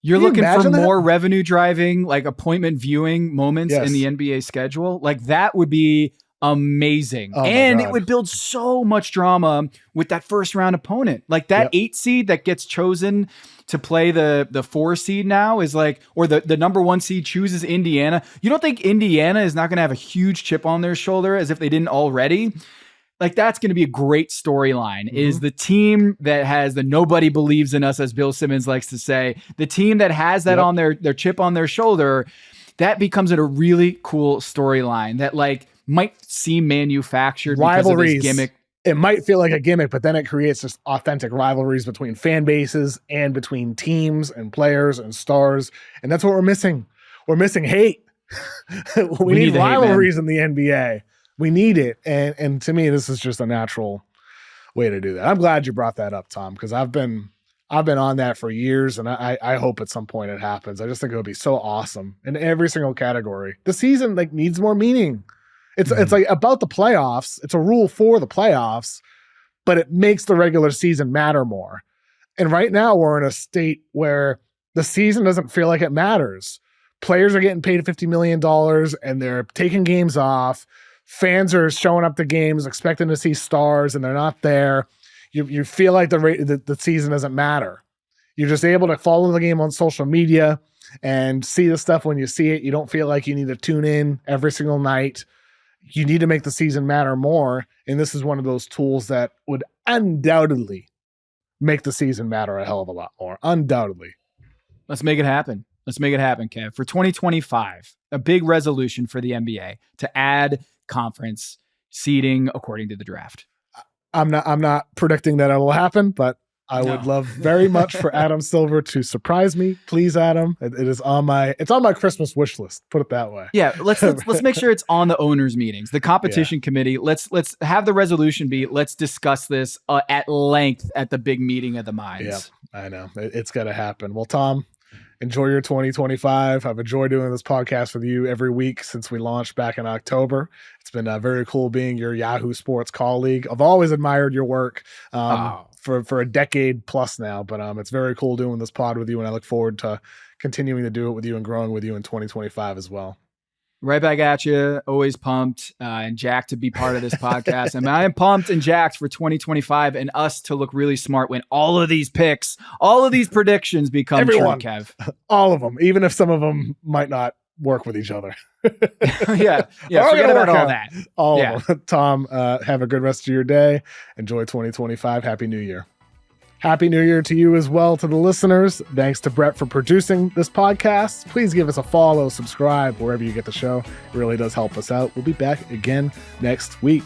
You're looking for more revenue driving, appointment viewing moments in the NBA schedule. That would be amazing. And it would build so much drama with that first round opponent. That 8 seed that gets chosen to play the 4 seed now is or the number 1 seed chooses Indiana. You don't think Indiana is not going to have a huge chip on their shoulder as if they didn't already? That's going to be a great storyline, is the team that has the nobody believes in us, as Bill Simmons likes to say, the team that has that on their chip on their shoulder, that becomes a really cool storyline that might seem manufactured rivalries. Because of this gimmick. It might feel like a gimmick, but then it creates just authentic rivalries between fan bases and between teams and players and stars. And that's what we're missing. We're missing hate. we need rivalries in the NBA. We need it. And to me, this is just a natural way to do that. I'm glad you brought that up, Tom, because I've been on that for years, and I hope at some point it happens. I just think it would be so awesome in every single category. The season needs more meaning. It's about the playoffs. It's a rule for the playoffs, but it makes the regular season matter more. And right now we're in a state where the season doesn't feel like it matters. Players are getting paid $50 million and they're taking games off. Fans are showing up to games expecting to see stars and they're not there. You feel like the season doesn't matter. You're just able to follow the game on social media and see the stuff when you see it. You don't feel like you need to tune in every single night. You need to make the season matter more. And this is one of those tools that would undoubtedly make the season matter a hell of a lot more. Undoubtedly. Let's make it happen. Let's make it happen, Kev. For 2025, a big resolution for the NBA to add conference seeding according to the draft. I'm not predicting that it will happen, but I would love very much for Adam Silver to surprise me. Please, Adam. It's on my Christmas wish list. Put it that way. Yeah, let's make sure it's on the owners' meetings, the competition committee. Let's have the resolution be. Let's discuss this at length at the big meeting of the minds. Yeah, I know it's got to happen. Well, Tom, enjoy your 2025. I've enjoyed doing this podcast with you every week since we launched back in October. It's been very cool being your Yahoo Sports colleague. I've always admired your work for a decade plus now, but it's very cool doing this pod with you, and I look forward to continuing to do it with you and growing with you in 2025 as well. Right back at you. Always pumped and jacked to be part of this podcast. And I am pumped and jacked for 2025 and us to look really smart when all of these picks, all of these predictions become true, Kev. All of them, even if some of them might not work with each other. yeah. Forget about all that. All of them. Tom, have a good rest of your day. Enjoy 2025. Happy New Year. Happy New Year to you as well, to the listeners. Thanks to Brett for producing this podcast. Please give us a follow, subscribe, wherever you get the show. It really does help us out. We'll be back again next week.